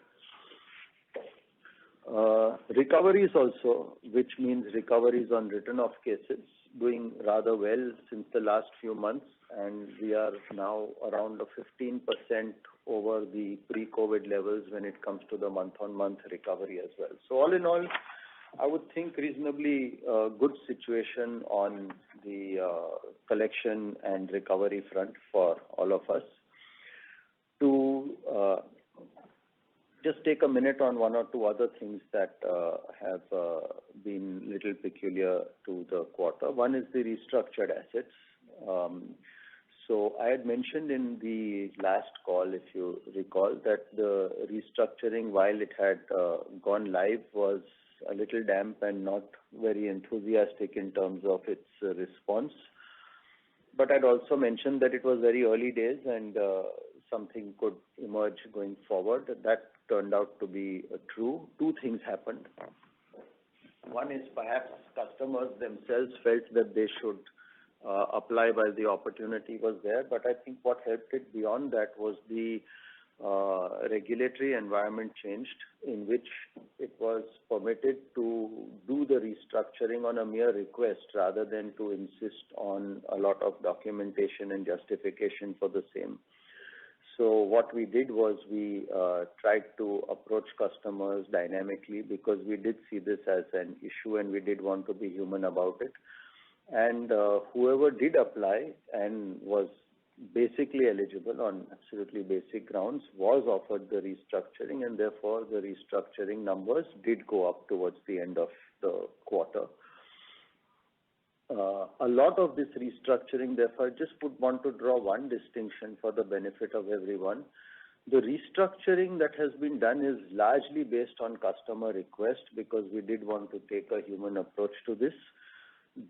Recoveries also, which means recoveries on written-off cases, doing rather well since the last few months, and we are now around 15% over the pre-COVID levels when it comes to the month-on-month recovery as well. So all in all, I would think reasonably good situation on the collection and recovery front for all of us. To just take a minute on one or two other things that have been little peculiar to the quarter. One is the restructured assets. So I had mentioned in the last call, if you recall, that the restructuring, while it had gone live, was a little damp and not very enthusiastic in terms of its response. But I'd also mentioned that it was very early days and something could emerge going forward. That turned out to be true. Two things happened. One is perhaps customers themselves felt that they should apply while the opportunity was there, but I think what helped it beyond that was the regulatory environment changed, in which it was permitted to do the restructuring on a mere request rather than to insist on a lot of documentation and justification for the same. So what we did was we tried to approach customers dynamically because we did see this as an issue and we did want to be human about it. And whoever did apply and was basically eligible on absolutely basic grounds was offered the restructuring, and therefore the restructuring numbers did go up towards the end of the quarter. A lot of this restructuring, therefore, I just would want to draw one distinction for the benefit of everyone. The restructuring that has been done is largely based on customer request because we did want to take a human approach to this.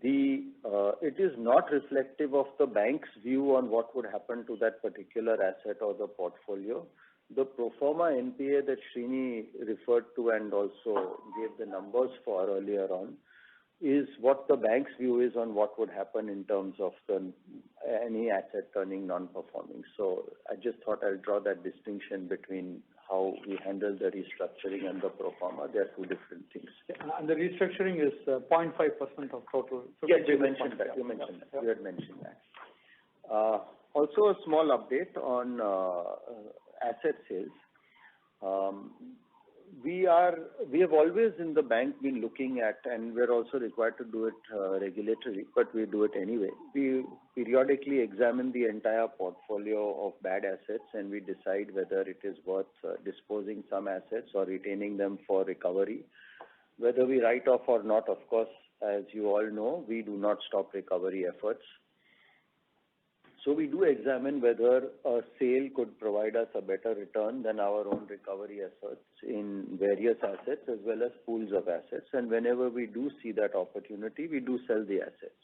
It is not reflective of the bank's view on what would happen to that particular asset or the portfolio. The pro forma NPA that Srini referred to and also gave the numbers for earlier on is what the bank's view is on what would happen in terms of any asset turning non-performing. So I just thought I'll draw that distinction between how we handle the restructuring and the pro forma. They are two different things. Yeah, and the restructuring is 0.5% of total. Yes, you mentioned that. You had mentioned that. Also, a small update on asset sales. We have always in the bank been looking at, and we're also required to do it regulatory, but we do it anyway. We periodically examine the entire portfolio of bad assets and we decide whether it is worth disposing some assets or retaining them for recovery. Whether we write off or not, of course, as you all know, we do not stop recovery efforts. So we do examine whether a sale could provide us a better return than our own recovery efforts in various assets as well as pools of assets. And whenever we do see that opportunity, we do sell the assets.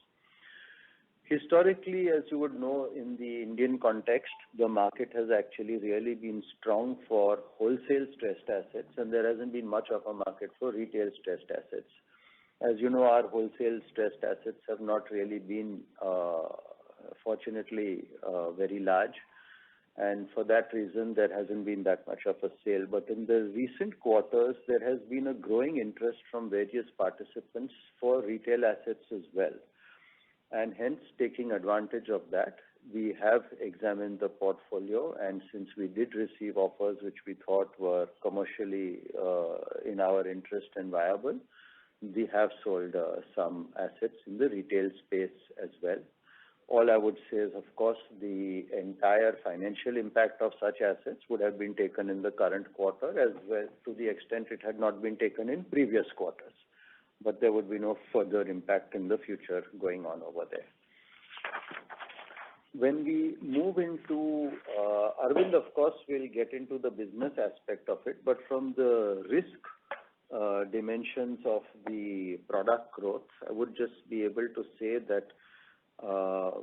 Historically, as you would know, in the Indian context, the market has actually really been strong for wholesale stressed assets, and there hasn't been much of a market for retail stressed assets. As you know, our wholesale stressed assets have not really been fortunately very large, And for that reason, there hasn't been that much of a sale. But in the recent quarters, there has been a growing interest from various participants for retail assets as well. And hence, taking advantage of that, we have examined the portfolio, and since we did receive offers which we thought were commercially in our interest and viable, we have sold some assets in the retail space as well. All I would say is, of course, the entire financial impact of such assets would have been taken in the current quarter, as well to the extent it had not been taken in previous quarters. But there would be no further impact in the future going on over there. When we move into, Arvind, of course, will get into the business aspect of it, but from the risk dimensions of the product growth, I would just be able to say that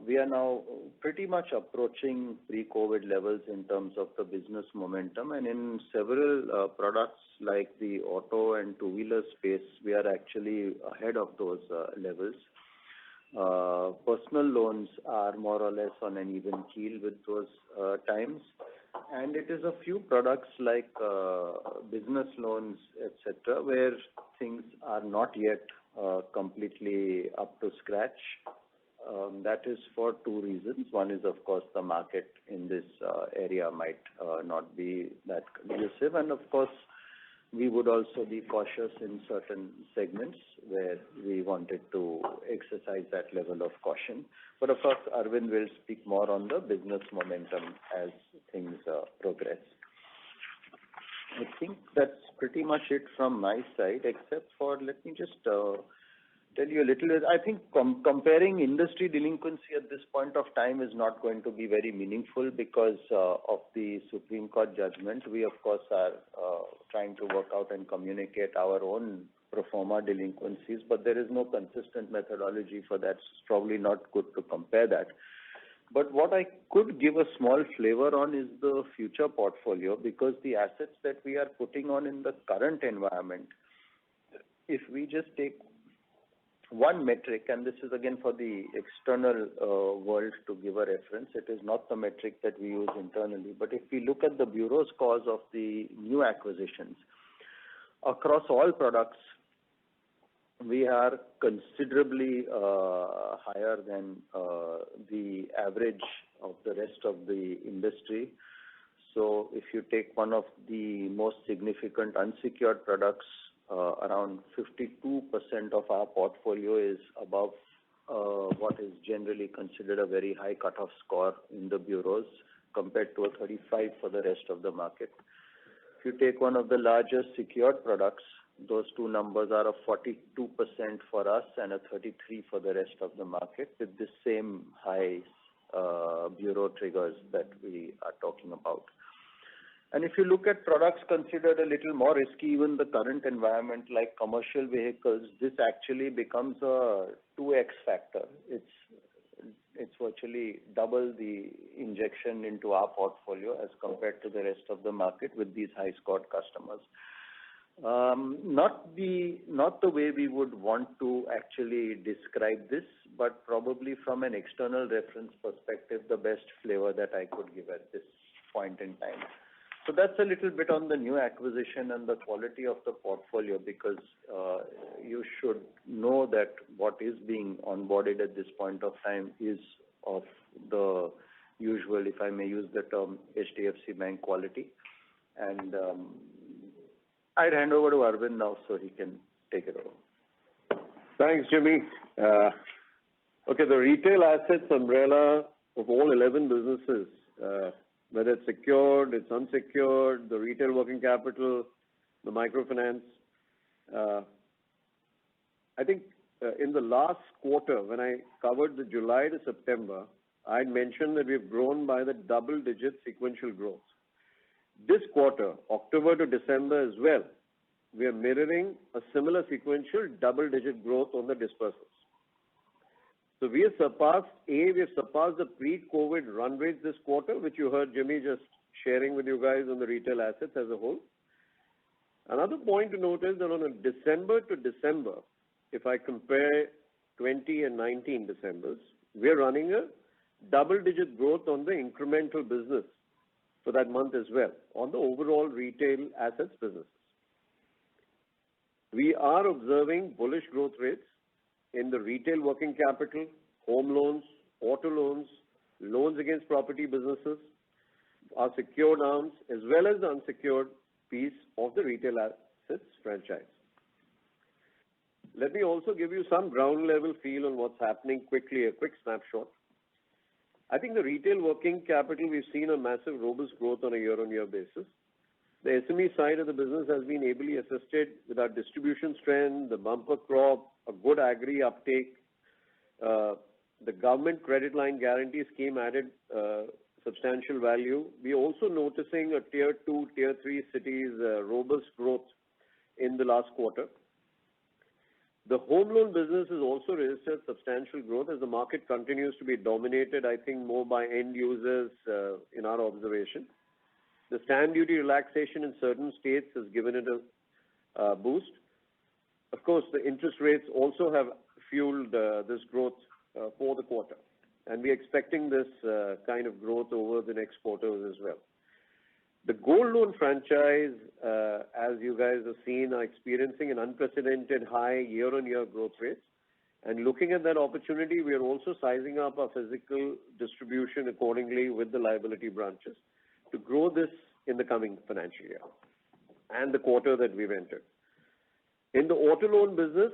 we are now pretty much approaching pre-COVID levels in terms of the business momentum, and in several products like the auto and two-wheeler space, we are actually ahead of those levels. Personal loans are more or less on an even keel with those times, and it is a few products like business loans, etc., where things are not yet completely up to scratch. That is for two reasons. One is, of course, the market in this area might not be that conducive, and of course, we would also be cautious in certain segments where we wanted to exercise that level of caution. But of course, Arvind will speak more on the business momentum as things progress. I think that's pretty much it from my side, except for, let me just tell you a little bit. I think comparing industry delinquency at this point of time is not going to be very meaningful because of the Supreme Court judgment. We, of course, are trying to work out and communicate our own pro forma delinquencies, but there is no consistent methodology for that. It's probably not good to compare that. But what I could give a small flavor on is the future portfolio, because the assets that we are putting on in the current environment, if we just take one metric, and this is again for the external world to give a reference, it is not the metric that we use internally, but if we look at the bureau's cause of the new acquisitions, across all products, we are considerably higher than the average of the rest of the industry. So if you take one of the most significant unsecured products, around 52% of our portfolio is above what is generally considered a very high cutoff score in the bureaus, compared to a 35% for the rest of the market. If you take one of the largest secured products, those two numbers are a 42% for us and a 33% for the rest of the market, with the same high bureau triggers that we are talking about. And if you look at products considered a little more risky, even the current environment, like commercial vehicles, this actually becomes a 2x factor. It's virtually double the injection into our portfolio as compared to the rest of the market with these high-scored customers. Not the way we would want to actually describe this, but probably from an external reference perspective, the best flavor that I could give at this point in time. So that's a little bit on the new acquisition and the quality of the portfolio, because you should know that what is being onboarded at this point of time is of the usual, if I may use the term, HDFC Bank quality. And I'd hand over to Arvind now so he can take it over. Thanks, Jimmy. Okay, the retail assets umbrella of all 11 businesses, whether it's secured, it's unsecured, the retail working capital, the microfinance. I think in the last quarter, when I covered the July to September, I mentioned that we've grown by the double-digit sequential growth. This quarter, October to December as well, we are mirroring a similar sequential double-digit growth on the dispersals. So we have surpassed the pre-COVID run rates this quarter, which you heard Jimmy just sharing with you guys on the retail assets as a whole. Another point to note is that on a December to December, if I compare 20 and 19 Decembers, we are running a double-digit growth on the incremental business for that month as well on the overall retail assets businesses. We are observing bullish growth rates in the retail working capital, home loans, auto loans, loans against property businesses, our secured arms, as well as the unsecured piece of the retail assets franchise. Let me also give you some ground level feel on what's happening quickly, a quick snapshot. I think the retail working capital, we've seen a massive robust growth on a year-on-year basis. The SME side of the business has been ably assisted with our distribution strength, the bumper crop, a good agri uptake. The government credit line guarantee scheme added substantial value. We're also noticing a tier 2, tier 3 cities robust growth in the last quarter. The home loan business has also registered substantial growth as the market continues to be dominated, I think, more by end users in our observation. The stamp duty relaxation in certain states has given it a boost. Of course, the interest rates also have fueled this growth for the quarter, and we're expecting this kind of growth over the next quarters as well. The gold loan franchise, as you guys have seen, are experiencing an unprecedented high year-on-year growth rates. And looking at that opportunity, we are also sizing up our physical distribution accordingly with the liability branches to grow this in the coming financial year and the quarter that we've entered. In the auto loan business,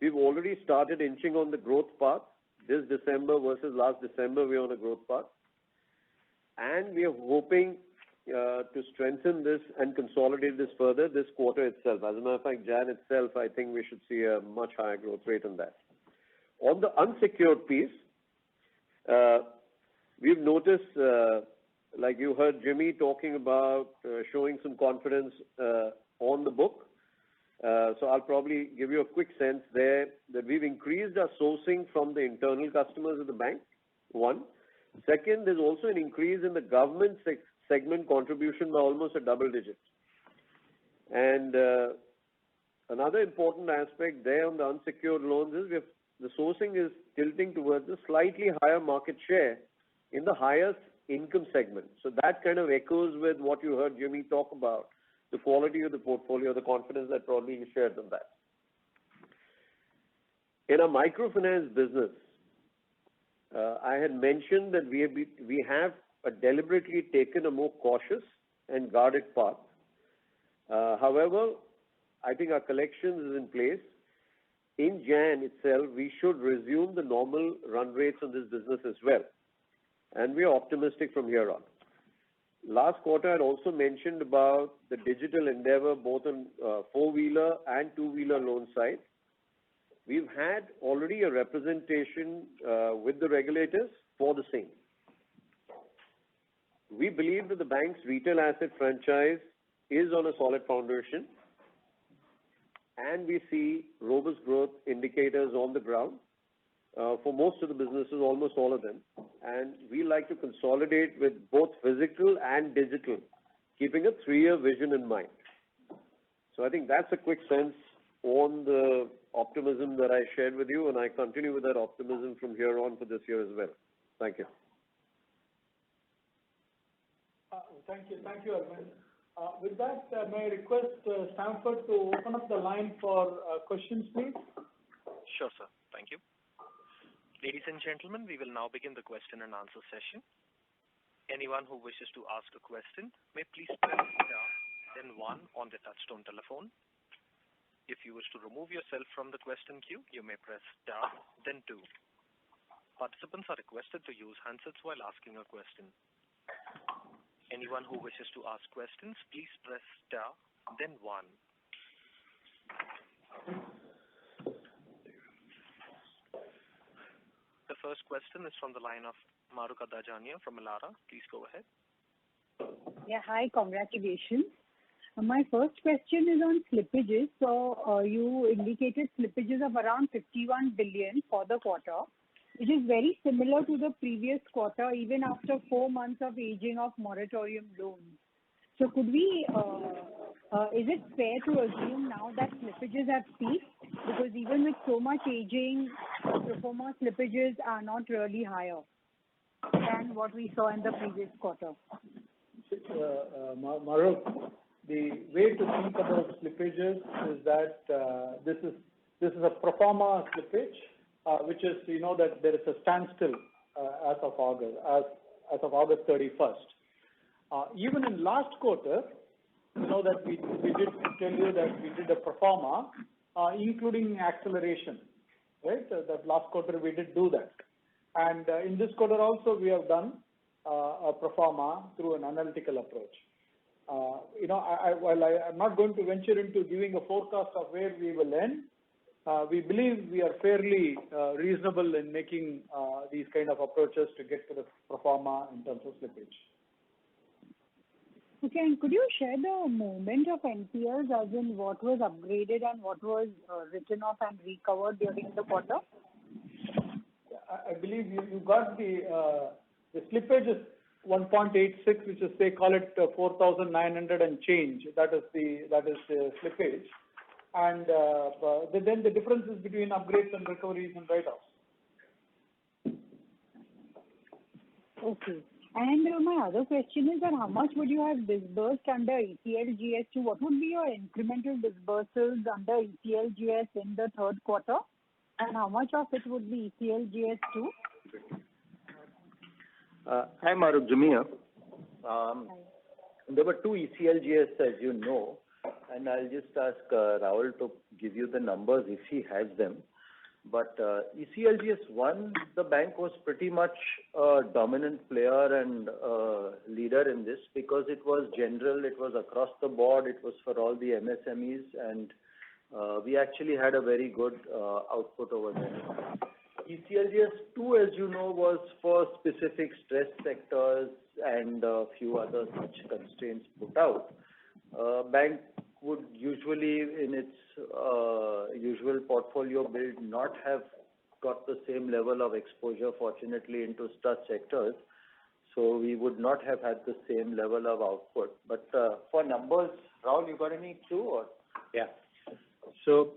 we've already started inching on the growth path. This December versus last December, we're on a growth path. And we are hoping to strengthen this and consolidate this further this quarter itself. As a matter of fact, Jan itself, I think we should see a much higher growth rate on that. On the unsecured piece, we've noticed, like you heard Jimmy talking about showing some confidence on the book. So I'll probably give you a quick sense there that we've increased our sourcing from the internal customers of the bank, one. Second, there's also an increase in the government segment contribution by almost a double digit. And another important aspect there on the unsecured loans is the sourcing is tilting towards a slightly higher market share in the highest income segment. So that kind of echoes with what you heard Jimmy talk about, the quality of the portfolio, the confidence that probably he shared on that. In our microfinance business, I had mentioned that we have deliberately taken a more cautious and guarded path. However, I think our collections is in place. In Jan itself, we should resume the normal run rates on this business as well. And we are optimistic from here on. Last quarter, I had also mentioned about the digital endeavor, both on four-wheeler and two-wheeler loan side. We've had already a representation with the regulators for the same. We believe that the bank's retail asset franchise is on a solid foundation, and we see robust growth indicators on the ground for most of the businesses, almost all of them. And we like to consolidate with both physical and digital, keeping a 3-year vision in mind. So I think that's a quick sense on the optimism that I shared with you, and I continue with that optimism from here on for this year as well. Thank you. Thank you, Arvind. With that, may I request Stanford to open up the line for questions, please? Sure, sir. Thank you. Ladies and gentlemen, we will now begin the question and answer session. Anyone who wishes to ask a question may please press star, then 1 on the touchtone telephone. If you wish to remove yourself from the question queue, you may press star, then 2. Participants are requested to use handsets while asking a question. Anyone who wishes to ask questions, please press star, then 1. The first question is from the line of Mahrukh Adajania from Elara. Please go ahead. Yeah, hi, congratulations. My first question is on slippages. So you indicated slippages of around 51 billion for the quarter, which is very similar to the previous quarter, even after 4 months of aging of moratorium loans. So could we, is it fair to assume now that slippages have peaked? Because even with so much aging, pro forma slippages are not really higher than what we saw in the previous quarter. Mahrukh, the way to think about slippages is that this is a pro forma slippage, which is, that there is a standstill as of August 31st. Even in last quarter, that we did tell you that we did a pro forma, including acceleration, right? That last quarter we did do that. And in this quarter also we have done a pro forma through an analytical approach. While I'm not going to venture into giving a forecast of where we will end, we believe we are fairly reasonable in making these kind of approaches to get to the pro forma in terms of slippage. Okay, and could you share the movement of NPLs, as in what was upgraded and what was written off and recovered during the quarter? I believe you got the slippage is 1.86, which is, say, call it 4,900 and change. That is the slippage, and then the differences between upgrades and recoveries and write-offs. Okay. And my other question is that how much would you have disbursed under ECLGS2? What would be your incremental disbursals under ECLGS in the third quarter? And how much of it would be ECLGS2? Hi, Mahrukh, Jamia. There were two ECLGS, as you know, and I'll just ask Rahul to give you the numbers if he has them. But ECLGS 1, the bank was pretty much a dominant player and leader in this because it was general, it was across the board, it was for all the MSMEs, and we actually had a very good output over there. ECLGS 2, as you know, was for specific stress sectors and a few other such constraints put out. Bank would usually, in its usual portfolio build, not have got the same level of exposure, fortunately, into such sectors. So we would not have had the same level of output. But for numbers, Rahul, you got any clue? Or? Yeah. So,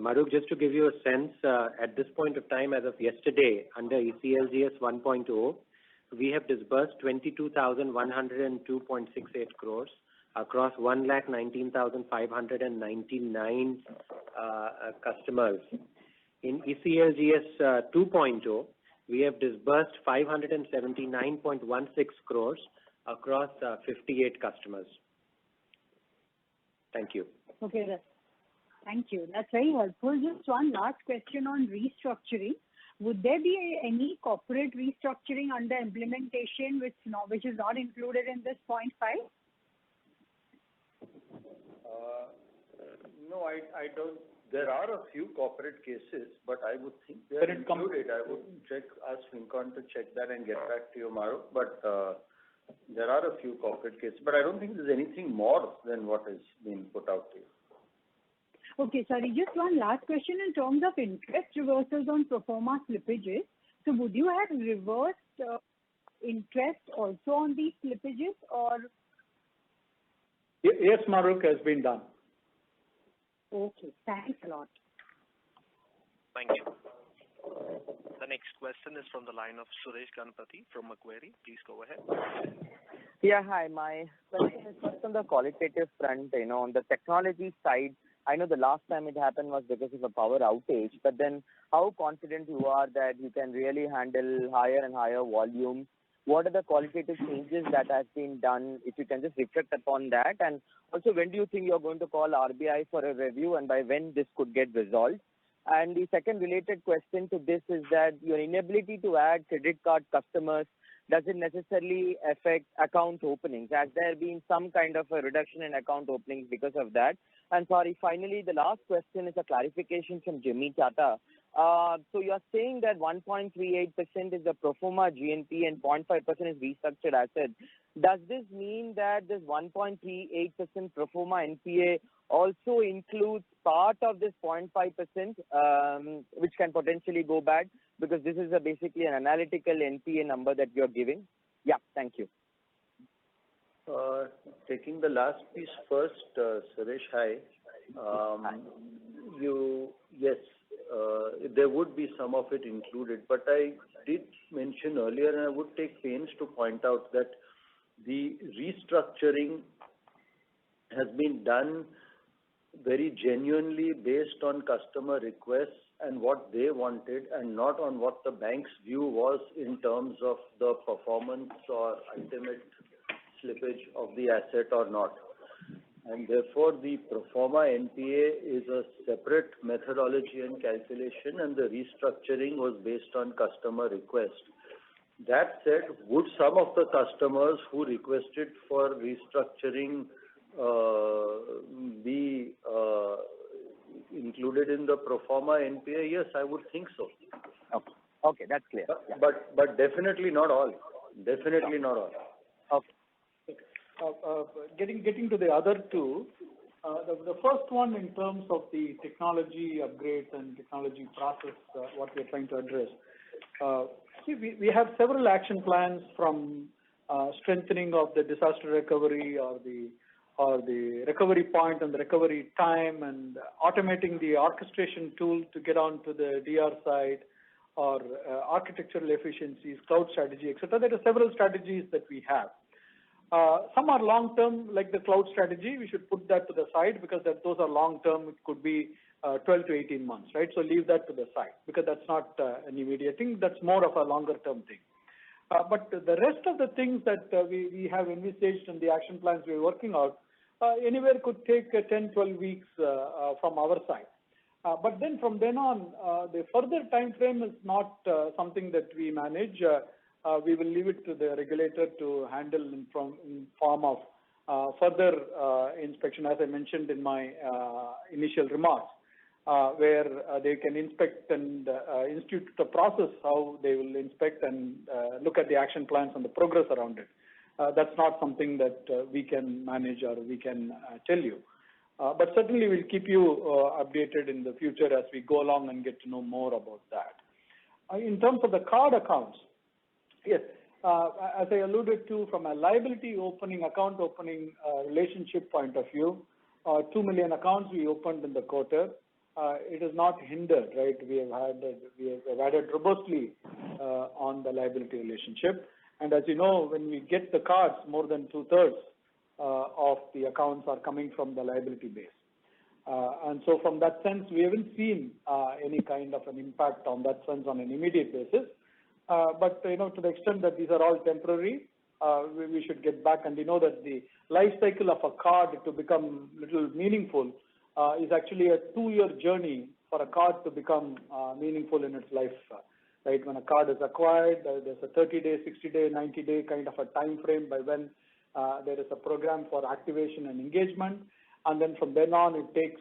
Mahrukh, just to give you a sense, at this point of time, as of yesterday, under ECLGS 1.0, we have disbursed 22,102.68 crores across 1,19,599 customers. In ECLGS 2.0, we have disbursed 579.16 crores across 58 customers. Thank you. Okay, thank you. That's very helpful. Just one last question on restructuring. Would there be any corporate restructuring under implementation which is not included in this 0.5? No, I don't. There are a few corporate cases, but I would think they are included. I would ask Fincon to check that and get back to you, Mahrukh. But there are a few corporate cases, but I don't think there's anything more than what is being put out to you. Okay, sorry, just one last question in terms of interest reversals on pro forma slippages. So would you have reversed interest also on these slippages, or? Yes, Mahrukh, has been done. Okay, thanks a lot. Thank you. The next question is from the line of Suresh Ganapathy from Macquarie. Please go ahead. Yeah, hi. My question is first on the qualitative front, on the technology side. I know the last time it happened was because of a power outage, but then how confident you are that you can really handle higher and higher volumes? What are the qualitative changes that have been done? If you can just reflect upon that. And also, when do you think you're going to call RBI for a review, and by when this could get resolved? And the second related question to this is that your inability to add credit card customers doesn't necessarily affect account openings. Has there been some kind of a reduction in account openings because of that? And sorry, finally, the last question is a clarification from Jimmy Tata. So you are saying that 1.38% is the pro forma GNP and 0.5% is restructured assets. Does this mean that this 1.38% pro forma NPA also includes part of this 0.5%, which can potentially go bad? Because this is basically an analytical NPA number that you're giving. Yeah, thank you. Taking the last piece first, Suresh, hi. Yes, there would be some of it included, but I did mention earlier, and I would take pains to point out that the restructuring has been done very genuinely based on customer requests and what they wanted, and not on what the bank's view was in terms of the performance or ultimate slippage of the asset or not. And therefore, the pro forma NPA is a separate methodology and calculation, and the restructuring was based on customer request. That said, would some of the customers who requested for restructuring be included in the pro forma NPA? Yes, I would think so. Okay. Okay, that's clear. But definitely not all. Definitely not all. Okay. Getting to the other two, the first one in terms of the technology upgrades and technology process, what we're trying to address. We have several action plans, from strengthening of the disaster recovery or the recovery point and the recovery time, and automating the orchestration tool to get onto the DR side, or architectural efficiencies, cloud strategy, etc. There are several strategies that we have. Some are long-term, like the cloud strategy. We should put that to the side because those are long-term. It could be 12 to 18 months, right? So leave that to the side because that's not an immediate thing. That's more of a longer-term thing. But the rest of the things that we have envisaged in the action plans we're working out, anywhere could take 10, 12 weeks from our side. But then from then on, the further time frame is not something that we manage. We will leave it to the regulator to handle in form of further inspection, as I mentioned in my initial remarks, where they can inspect and institute the process, how they will inspect and look at the action plans and the progress around it. That's not something that we can manage or we can tell you. But certainly we'll keep you updated in the future as we go along and get to know more about that. In terms of the card accounts, yes, as I alluded to, from a liability opening, account opening relationship point of view, 2 million accounts we opened in the quarter. It is not hindered, right? We have added robustly on the liability relationship. And as you know, when we get the cards, more than 2/3 of the accounts are coming from the liability base. And so from that sense, we haven't seen any kind of an impact on that sense on an immediate basis. But, to the extent that these are all temporary, we should get back. And we know that the life cycle of a card to become little meaningful is actually a 2-year journey for a card to become meaningful in its life. Right? When a card is acquired, there's a 30-day, 60-day, 90-day kind of a time frame by when there is a program for activation and engagement. And then from then on, it takes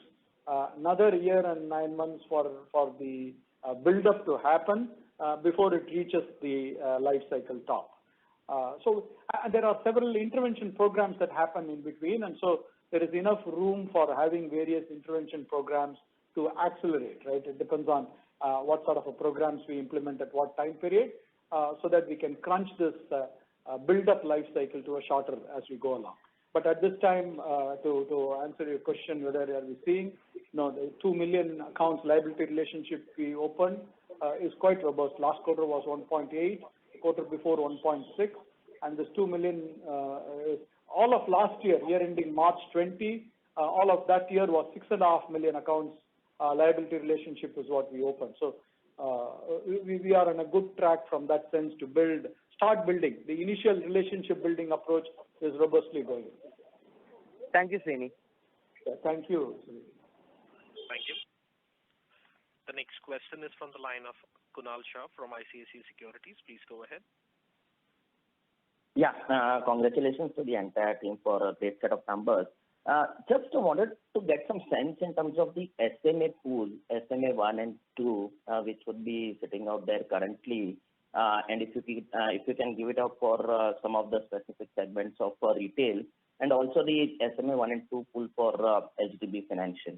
another year and 9 months for the build-up to happen before it reaches the life cycle top. So there are several intervention programs that happen in between, and so there is enough room for having various intervention programs to accelerate, right? It depends on what sort of a programs we implement at what time period, so that we can crunch this build-up life cycle to a shorter as we go along. But at this time, to answer your question, whether are we seeing, the 2 million accounts liability relationship we opened is quite robust. Last quarter was 1.8, the quarter before 1.6, and this 2 million, all of last year ending March 20, all of that year was 6.5 million accounts liability relationship is what we opened. So we are on a good track from that sense to start building. The initial relationship building approach is robustly going. Thank you, Srini. Thank you. Thank you. The next question is from the line of Kunal Shah from ICICI Securities. Please go ahead. Yeah, congratulations to the entire team for a great set of numbers. Just wanted to get some sense in terms of the SMA pool, SMA 1 and 2, which would be sitting out there currently. And if you can give it up for some of the specific segments of retail, and also the SMA 1 and 2 pool for HDB Financial.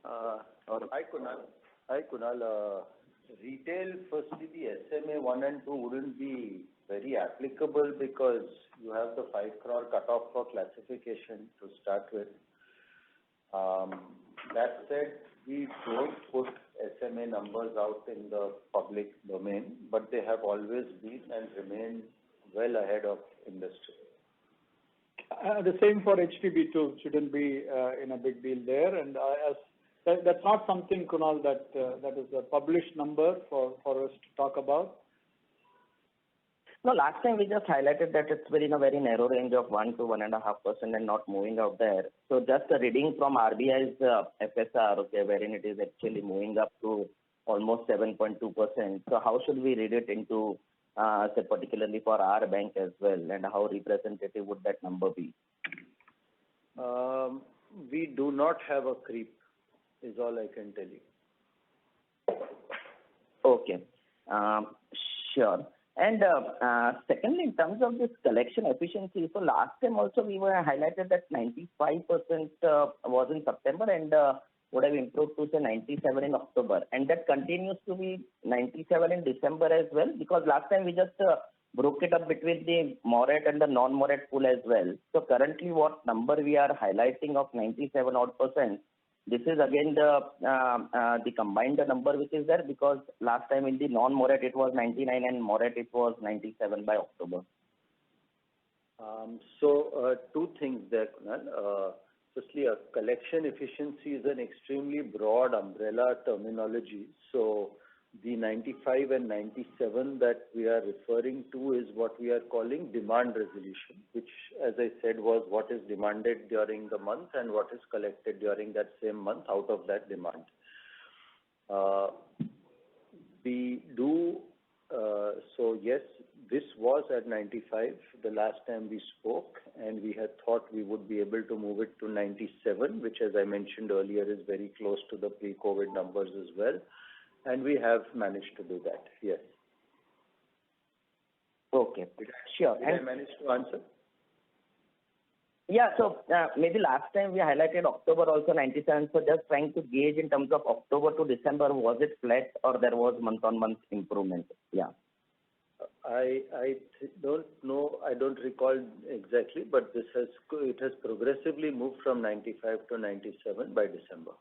Hi, Kunal. Retail, firstly, the SMA 1 and 2 wouldn't be very applicable because you have the 5 crore cutoff for classification to start with. That said, we don't put SMA numbers out in the public domain, but they have always been and remain well ahead of industry. The same for HTB too. Shouldn't be in a big deal there. And that's not something, Kunal, that is a published number for us to talk about. No, last time we just highlighted that it's within a very narrow range of 1 to 1.5% and not moving out there. So just a reading from RBI's FSR, okay, wherein it is actually moving up to almost 7.2%. So how should we read it into, say, particularly for our bank as well, and how representative would that number be? We do not have a creep, is all I can tell you. Okay, sure. And secondly, in terms of this collection efficiency, so last time also we were highlighted that 95% was in September and would have improved to say 97 in October, and that continues to be 97 in December as well, because last time we just broke it up between the morat and the non-morat pool as well. So currently what number we are highlighting of 97 odd percent, this is again the combined number which is there, because last time in the non-morat it was 99 and morat it was 97 by October. Two things there, Kunal. Firstly, collection efficiency is an extremely broad umbrella terminology. So the 95 and 97 that we are referring to is what we are calling demand resolution, which, as I said, was what is demanded during the month and what is collected during that same month out of that demand. So yes, this was at 95 the last time we spoke, and we had thought we would be able to move it to 97, which, as I mentioned earlier, is very close to the pre-COVID numbers as well. And we have managed to do that, yes. Okay, sure. Did I manage to answer? Yeah, so maybe last time we highlighted October also 97, so just trying to gauge in terms of October to December, was it flat or there was month-on-month improvement? Yeah. I don't know, I don't recall exactly, but it has progressively moved from 95 to 97 by December.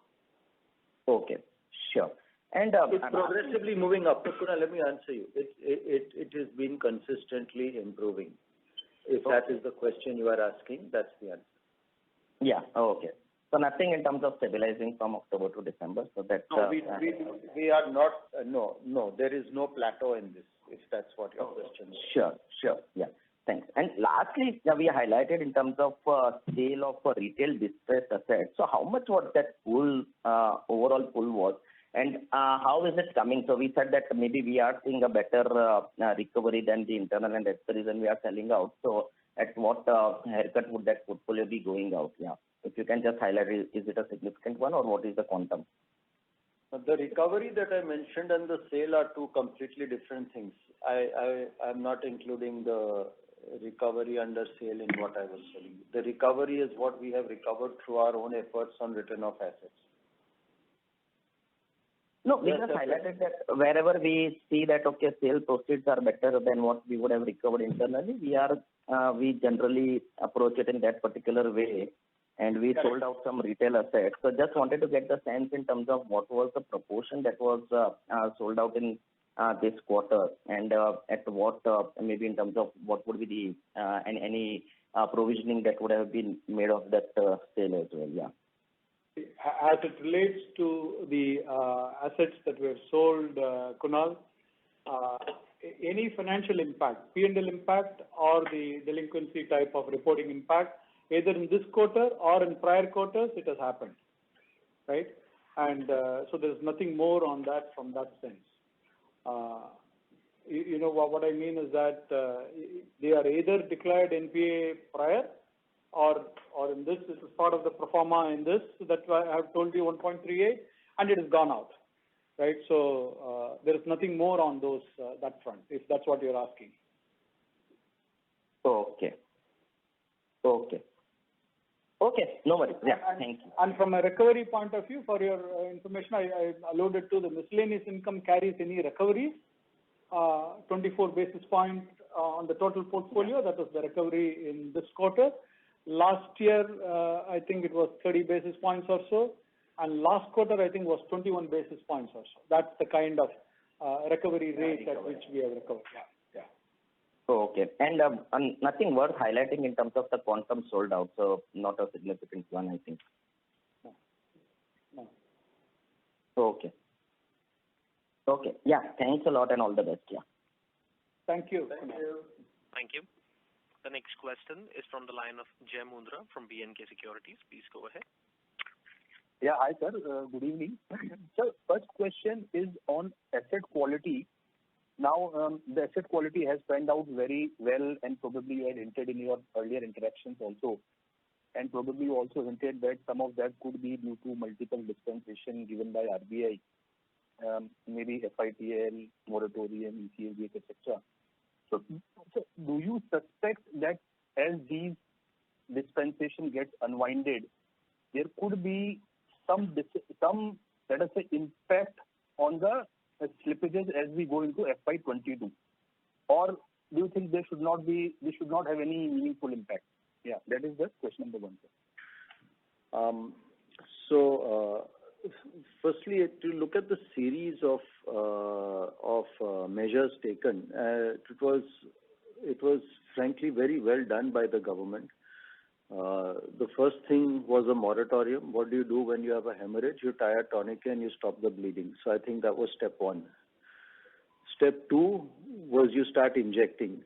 Okay, sure. And it's progressively moving up. Kunal, let me answer you. It has been consistently improving. If that is the question you are asking, that's the answer. Yeah, okay. So nothing in terms of stabilizing from October to December. So that no, we are not. No, there is no plateau in this, if that's what your question is. Sure. Yeah, thanks. And lastly, we highlighted in terms of sale of retail distressed assets. So how much was that pool, overall pool was? And how is it coming? So we said that maybe we are seeing a better recovery than the internal, and that's the reason we are selling out. So at what haircut would that portfolio be going out? Yeah. If you can just highlight, is it a significant one or what is the quantum? The recovery that I mentioned and the sale are two completely different things. I'm not including the recovery under sale in what I was selling. The recovery is what we have recovered through our own efforts on return of assets. No, we just highlighted that wherever we see that, okay, sale proceeds are better than what we would have recovered internally, we generally approach it in that particular way, and we sold out some retail assets. So just wanted to get the sense in terms of what was the proportion that was sold out in this quarter, and at what, maybe in terms of what would be the any provisioning that would have been made of that sale as well, yeah. As it relates to the assets that were sold, Kunal, any financial impact, P&L impact or the delinquency type of reporting impact, either in this quarter or in prior quarters, it has happened, right? And so there's nothing more on that from that sense. You know what I mean is that they are either declared NPA prior, or in this is part of the pro forma in this, that I have told you 1.38, and it has gone out, right? So there is nothing more on those that front, if that's what you're asking. Okay, no worries. Yeah, thank you. And from a recovery point of view, for your information, I alluded to the miscellaneous income carries any recoveries, 24 basis points on the total portfolio. That was the recovery in this quarter. Last year, I think it was 30 basis points or so, and last quarter, I think, was 21 basis points or so. That's the kind of recovery rate at which we have recovered. Yeah. Oh, okay. And nothing worth highlighting in terms of the quantum sold out, so not a significant one, I think. No. Okay. Okay. Yeah. Thanks a lot and all the best. Yeah. Thank you. Thank you. The next question is from the line of Jay Mundra from B&K Securities. Please go ahead. Yeah. Hi, sir. Good evening. Sir, first question is on asset quality. Now, the asset quality has panned out very well, and probably you had hinted in your earlier interactions also, and probably you also hinted that some of that could be due to multiple dispensation given by RBI, maybe FITL, moratorium, ECLGS, etc. So, do you suspect that as these dispensation gets unwinded, there could be some let us say impact on the slippages as we go into FY22, or do you think they should not have any meaningful impact? Yeah, that is the question number one, sir. Firstly, to look at the series of measures taken, it was frankly very well done by the government. The first thing was a moratorium. What do you do when you have a hemorrhage? You tie a tourniquet and you stop the bleeding. So I think that was step one. Step two was you start injecting.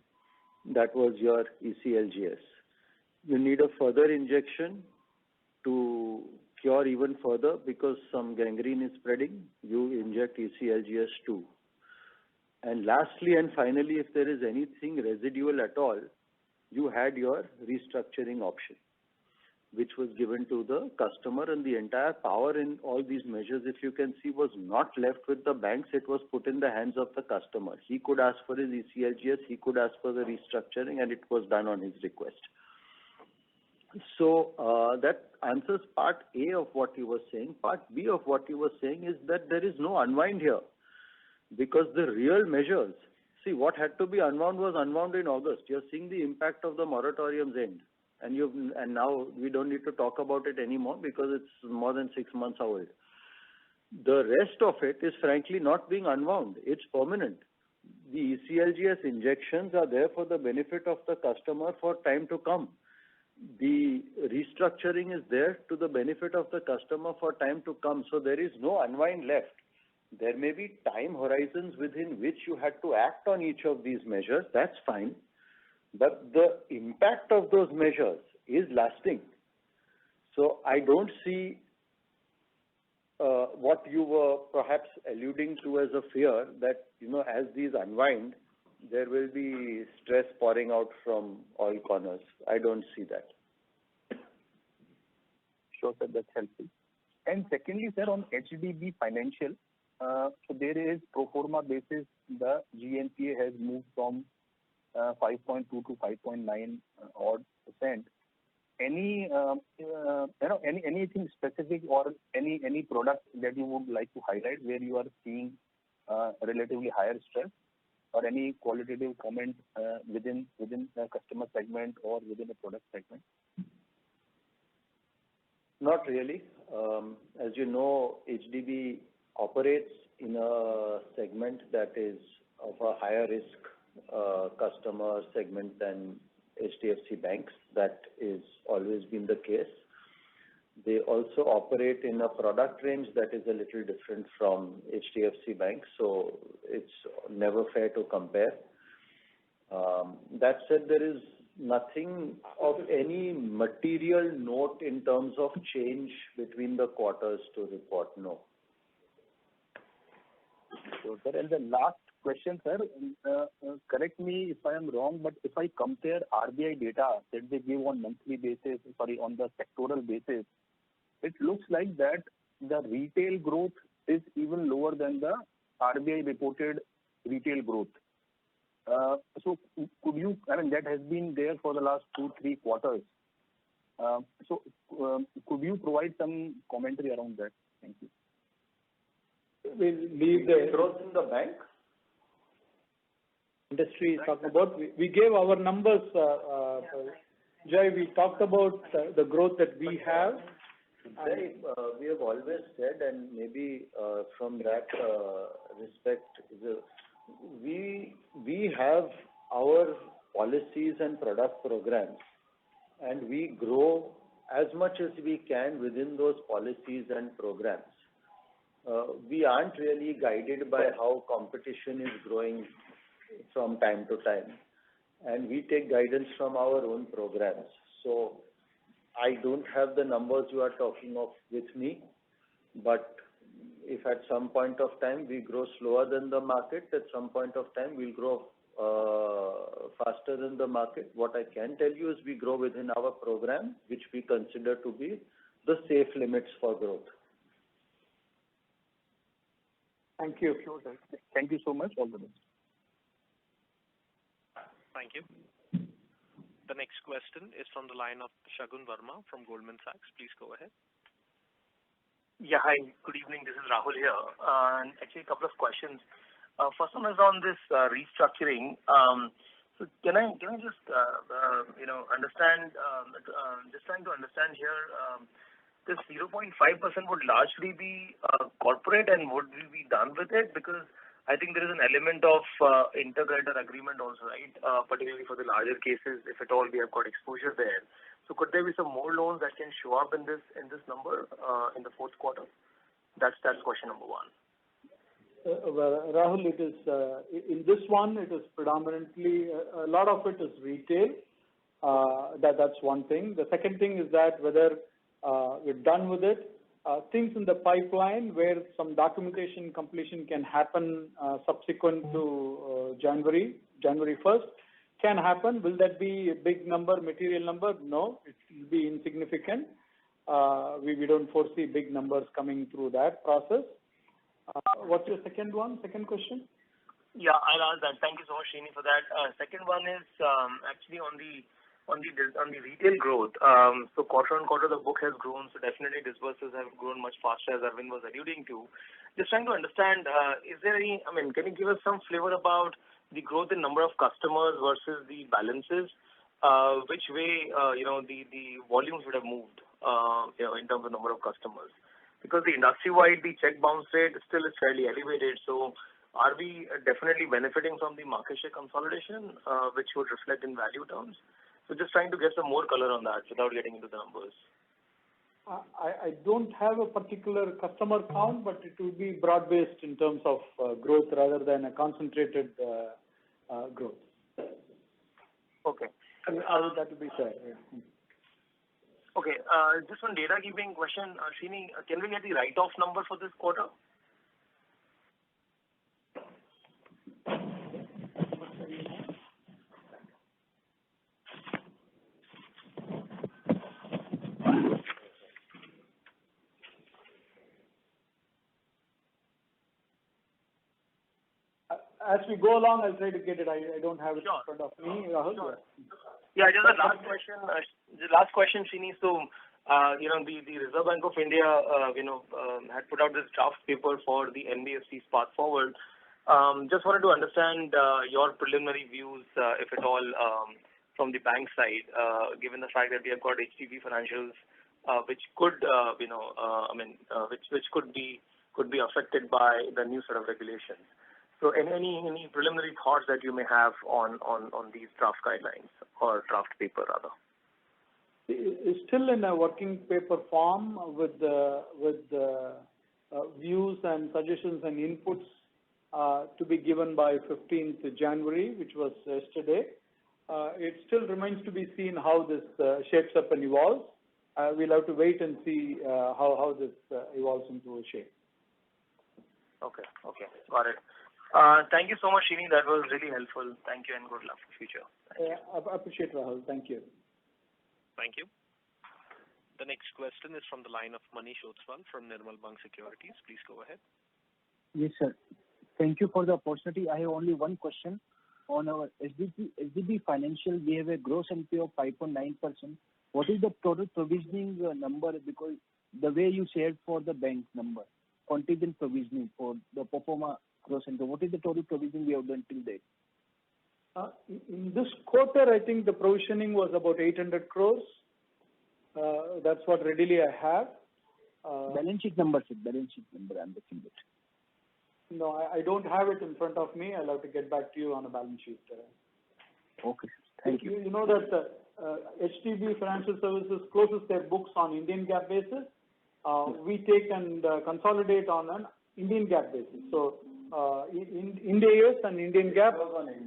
That was your ECLGS. You need a further injection to cure even further because some gangrene is spreading. You inject ECLGS too. And lastly and finally, if there is anything residual at all, you had your restructuring option, which was given to the customer, and the entire power in all these measures, if you can see, was not left with the banks. It was put in the hands of the customer. He could ask for his ECLGS, he could ask for the restructuring, and it was done on his request. So that answers part A of what you were saying. Part B of what you were saying is that there is no unwind here, because the real measures, see, what had to be unwound was unwound in August. You're seeing the impact of the moratorium's end. And now we don't need to talk about it anymore because it's more than 6 months old. The rest of it is frankly not being unwound. It's permanent. The ECLGS injections are there for the benefit of the customer for time to come. The restructuring is there to the benefit of the customer for time to come. So there is no unwind left. There may be time horizons within which you had to act on each of these measures. That's fine. But the impact of those measures is lasting. So I don't see what you were perhaps alluding to as a fear that, as these unwind, there will be stress pouring out from all corners. I don't see that. Sure, sir, that's helpful. And secondly, sir, on HDB Financial, so there is pro forma basis, the GNPA has moved from 5.2 to 5.9 odd %. Anything specific or any product that you would like to highlight where you are seeing relatively higher stress, or any qualitative comment within the customer segment or within the product segment? Not really. As you know, HDB operates in a segment that is of a higher risk customer segment than HDFC banks. That is always been the case. They also operate in a product range that is a little different from HDFC banks, so it's never fair to compare. That said, there is nothing of any material note in terms of change between the quarters to report, no. Sure, sir. And the last question, sir, correct me if I am wrong, but if I compare RBI data that they give on on the sectoral basis, it looks like that the retail growth is even lower than the RBI reported retail growth. So could you, that has been there for the last 2-3 quarters. So could you provide some commentary around that? Thank you. We'll leave the growth in the bank. Industry talking about. We gave our numbers, Jai. We talked about the growth that we have. Jai, we have always said, and maybe from that respect, we have our policies and product programs, and we grow as much as we can within those policies and programs. We aren't really guided by how competition is growing from time to time, and we take guidance from our own programs. So I don't have the numbers you are talking of with me, but if at some point of time we grow slower than the market, at some point of time we'll grow faster than the market. What I can tell you is we grow within our program, which we consider to be the safe limits for growth. Thank you. Thank you so much. All the best. Thank you. The next question is from the line of Shagun Verma from Goldman Sachs. Please go ahead. Yeah, hi. Good evening. This is Rahul here. Actually, a couple of questions. First one is on this restructuring. So can I just understand? Just trying to understand here. This 0.5% would largely be corporate, and would we be done with it? Because I think there is an element of integrator agreement also, right? Particularly for the larger cases, if at all we have got exposure there. So could there be some more loans that can show up in this number in the fourth quarter? That's question number one. Well, Rahul, it is in this one. It is predominantly a lot of it is retail. That's one thing. The second thing is that whether we're done with it. Things in the pipeline where some documentation completion can happen subsequent to January 1st can happen. Will that be a big number, material number? No, it will be insignificant. We don't foresee big numbers coming through that process. What's your second question? Yeah, I'll ask that. Thank you so much, Srini, for that. Second one is actually on the retail growth. So quarter on quarter, the book has grown. So definitely disbursements have grown much faster, as Arvind was alluding to. Just trying to understand, is there any? I mean, can you give us some flavor about the growth in number of customers versus the balances? Which way the volumes would have moved in terms of number of customers? Because the industry-wide, the check bounce rate still is fairly elevated. So are we definitely benefiting from the market share consolidation, which would reflect in value terms? So just trying to get some more color on that without getting into the numbers. I don't have a particular customer count, but it will be broad-based in terms of growth rather than a concentrated growth. Okay. That will be fair. Yeah. Okay. Just one data keeping question, Srini. Can we get the write-off number for this quarter? As we go along, I'll try to get it. I don't have it in front of me, Rahul. Sure. Yeah, just the last question. Srini. So, the Reserve Bank of India, had put out this draft paper for the NBFC's path forward. Just wanted to understand your preliminary views, if at all, from the bank side, given the fact that we have got HDB financials, which could, which could be affected by the new set of regulations. So, any preliminary thoughts that you may have on these draft guidelines or draft paper rather? It's still in a working paper form with views and suggestions and inputs to be given by 15th January, which was yesterday. It still remains to be seen how this shapes up and evolves. We'll have to wait and see how this evolves into a shape. Okay, got it. Thank you so much, Srini. That was really helpful. Thank you and good luck for the future. I appreciate, Rahul. Thank you. Thank you. The next question is from the line of Manish Otswal from Nirmal Bang Securities. Please go ahead. Yes, sir. Thank you for the opportunity. I have only one question. On our SDB Financial, we have a gross NPA of 5.9%. What is the total provisioning number? Because the way you shared for the bank number, contingent provisioning for the pro forma gross NPA, what is the total provisioning we have done till date? In this quarter, I think the provisioning was about 800 crores. That's what readily I have. Balance sheet number, sir. Balance sheet number, I'm looking at. No, I don't have it in front of me. I'll have to get back to you on a balance sheet. Okay. Thank you. You know that HDB Financial Services closes their books on Indian GAAP basis. We take and consolidate on an Indian GAAP basis. So in Ind AS and Indian GAAP,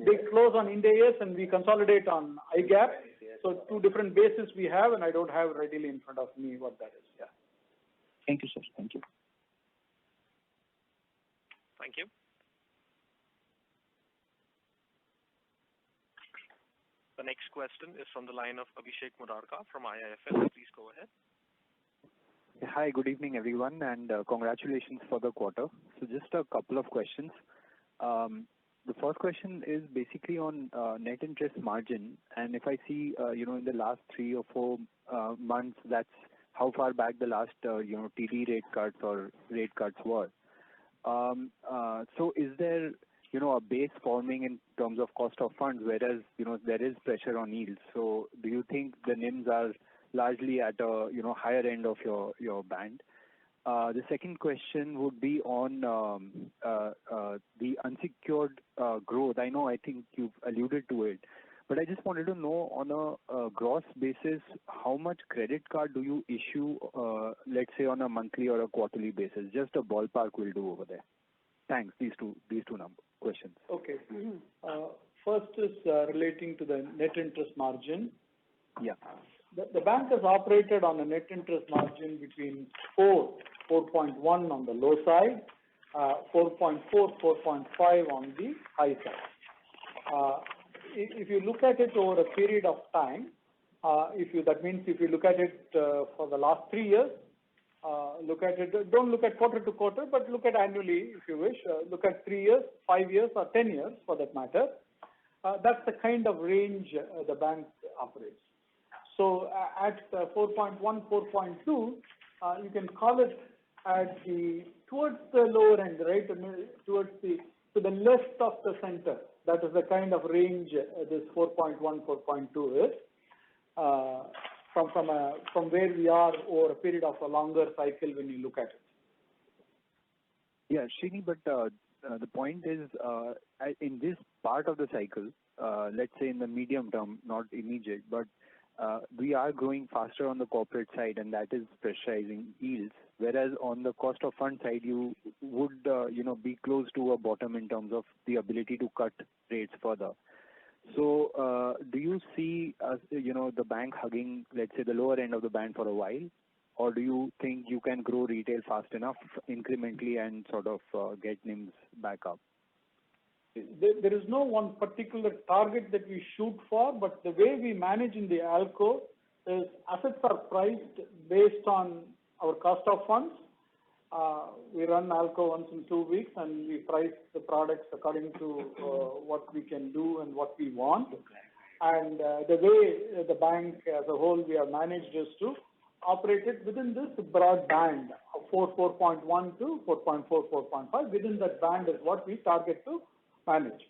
they close on Ind AS and we consolidate on IGAP. So two different bases we have, and I don't have readily in front of me what that is. Yeah. Thank you, sir. Thank you. Thank you. The next question is from the line of Abhishek Murarka from IIFL. Please go ahead. Hi, good evening, everyone, and congratulations for the quarter. So just a couple of questions. The first question is basically on net interest margin, and if I see, in the last 3 or 4 months, that's how far back the last, TD rate cuts or rate cuts were. So is there, a base forming in terms of cost of funds, whereas, there is pressure on yields. So do you think the NIMs are largely at a, higher end of your band? The second question would be on the unsecured growth. I think you've alluded to it, but I just wanted to know on a gross basis, how much credit card do you issue, let's say on a monthly or a quarterly basis? Just a ballpark will do over there. Thanks. These two questions. Okay. First is relating to the net interest margin. Yeah. The bank has operated on a net interest margin between 4.1 on the low side, 4.4, 4.5 on the high side. If you look at it over a period of time, that means if you look at it for the last 3 years, don't look at quarter to quarter, but look at annually if you wish. Look at 3 years, 5 years, or 10 years for that matter. That's the kind of range the bank operates. So at 4.1, 4.2, you can call it at towards the lower end, right? To the left of the center. That is the kind of range this 4.1, 4.2 is. From where we are over a period of a longer cycle when you look at it. Yeah, Srini, but the point is, in this part of the cycle, let's say in the medium term, not immediate, but we are growing faster on the corporate side, and that is pressurizing yields. Whereas on the cost of fund side, you would, be close to a bottom in terms of the ability to cut rates further. So, do you see, the bank hugging, let's say, the lower end of the band for a while, or do you think you can grow retail fast enough incrementally and sort of get NIMs back up? There is no one particular target that we shoot for, but the way we manage in the ALCO is assets are priced based on our cost of funds. We run ALCO once in 2 weeks, and we price the products according to what we can do and what we want. And the way the bank as a whole we have managed is to operate it within this broad band of 4.1 to 4.4, 4.5. Within that band is what we target to manage.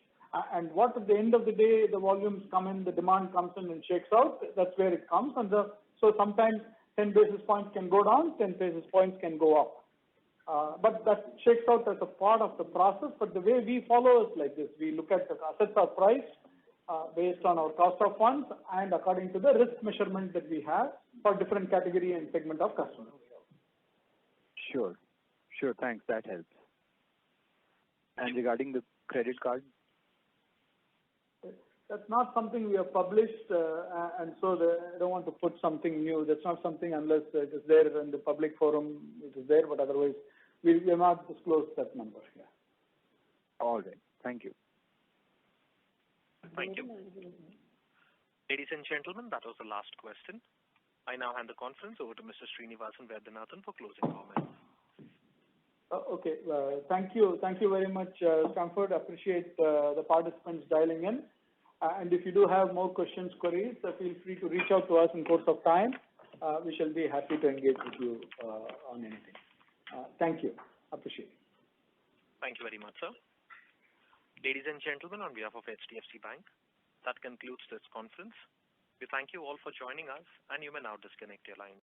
And what at the end of the day, the volumes come in, the demand comes in and shakes out, that's where it comes. And so sometimes 10 basis points can go down, 10 basis points can go up. But that shakes out as a part of the process. But the way we follow is like this. We look at the assets are priced based on our cost of funds and according to the risk measurement that we have for different category and segment of customers. Sure. Thanks. That helps. And regarding the credit card? That's not something we have published, and so I don't want to put something new. That's not something unless it is there in the public forum, it is there, but otherwise we have not disclosed that number. Yeah. All right. Thank you. Thank you. Ladies and gentlemen, that was the last question. I now hand the conference over to Mr. Srinivasan Vaidyanathan for closing comments. Okay. Thank you. Thank you very much, Stanford. Appreciate the participants dialing in. And if you do have more questions, queries, feel free to reach out to us in course of time. We shall be happy to engage with you on anything. Thank you. Appreciate it. Thank you very much, sir. Ladies and gentlemen, on behalf of HDFC Bank, that concludes this conference. We thank you all for joining us, and you may now disconnect your line.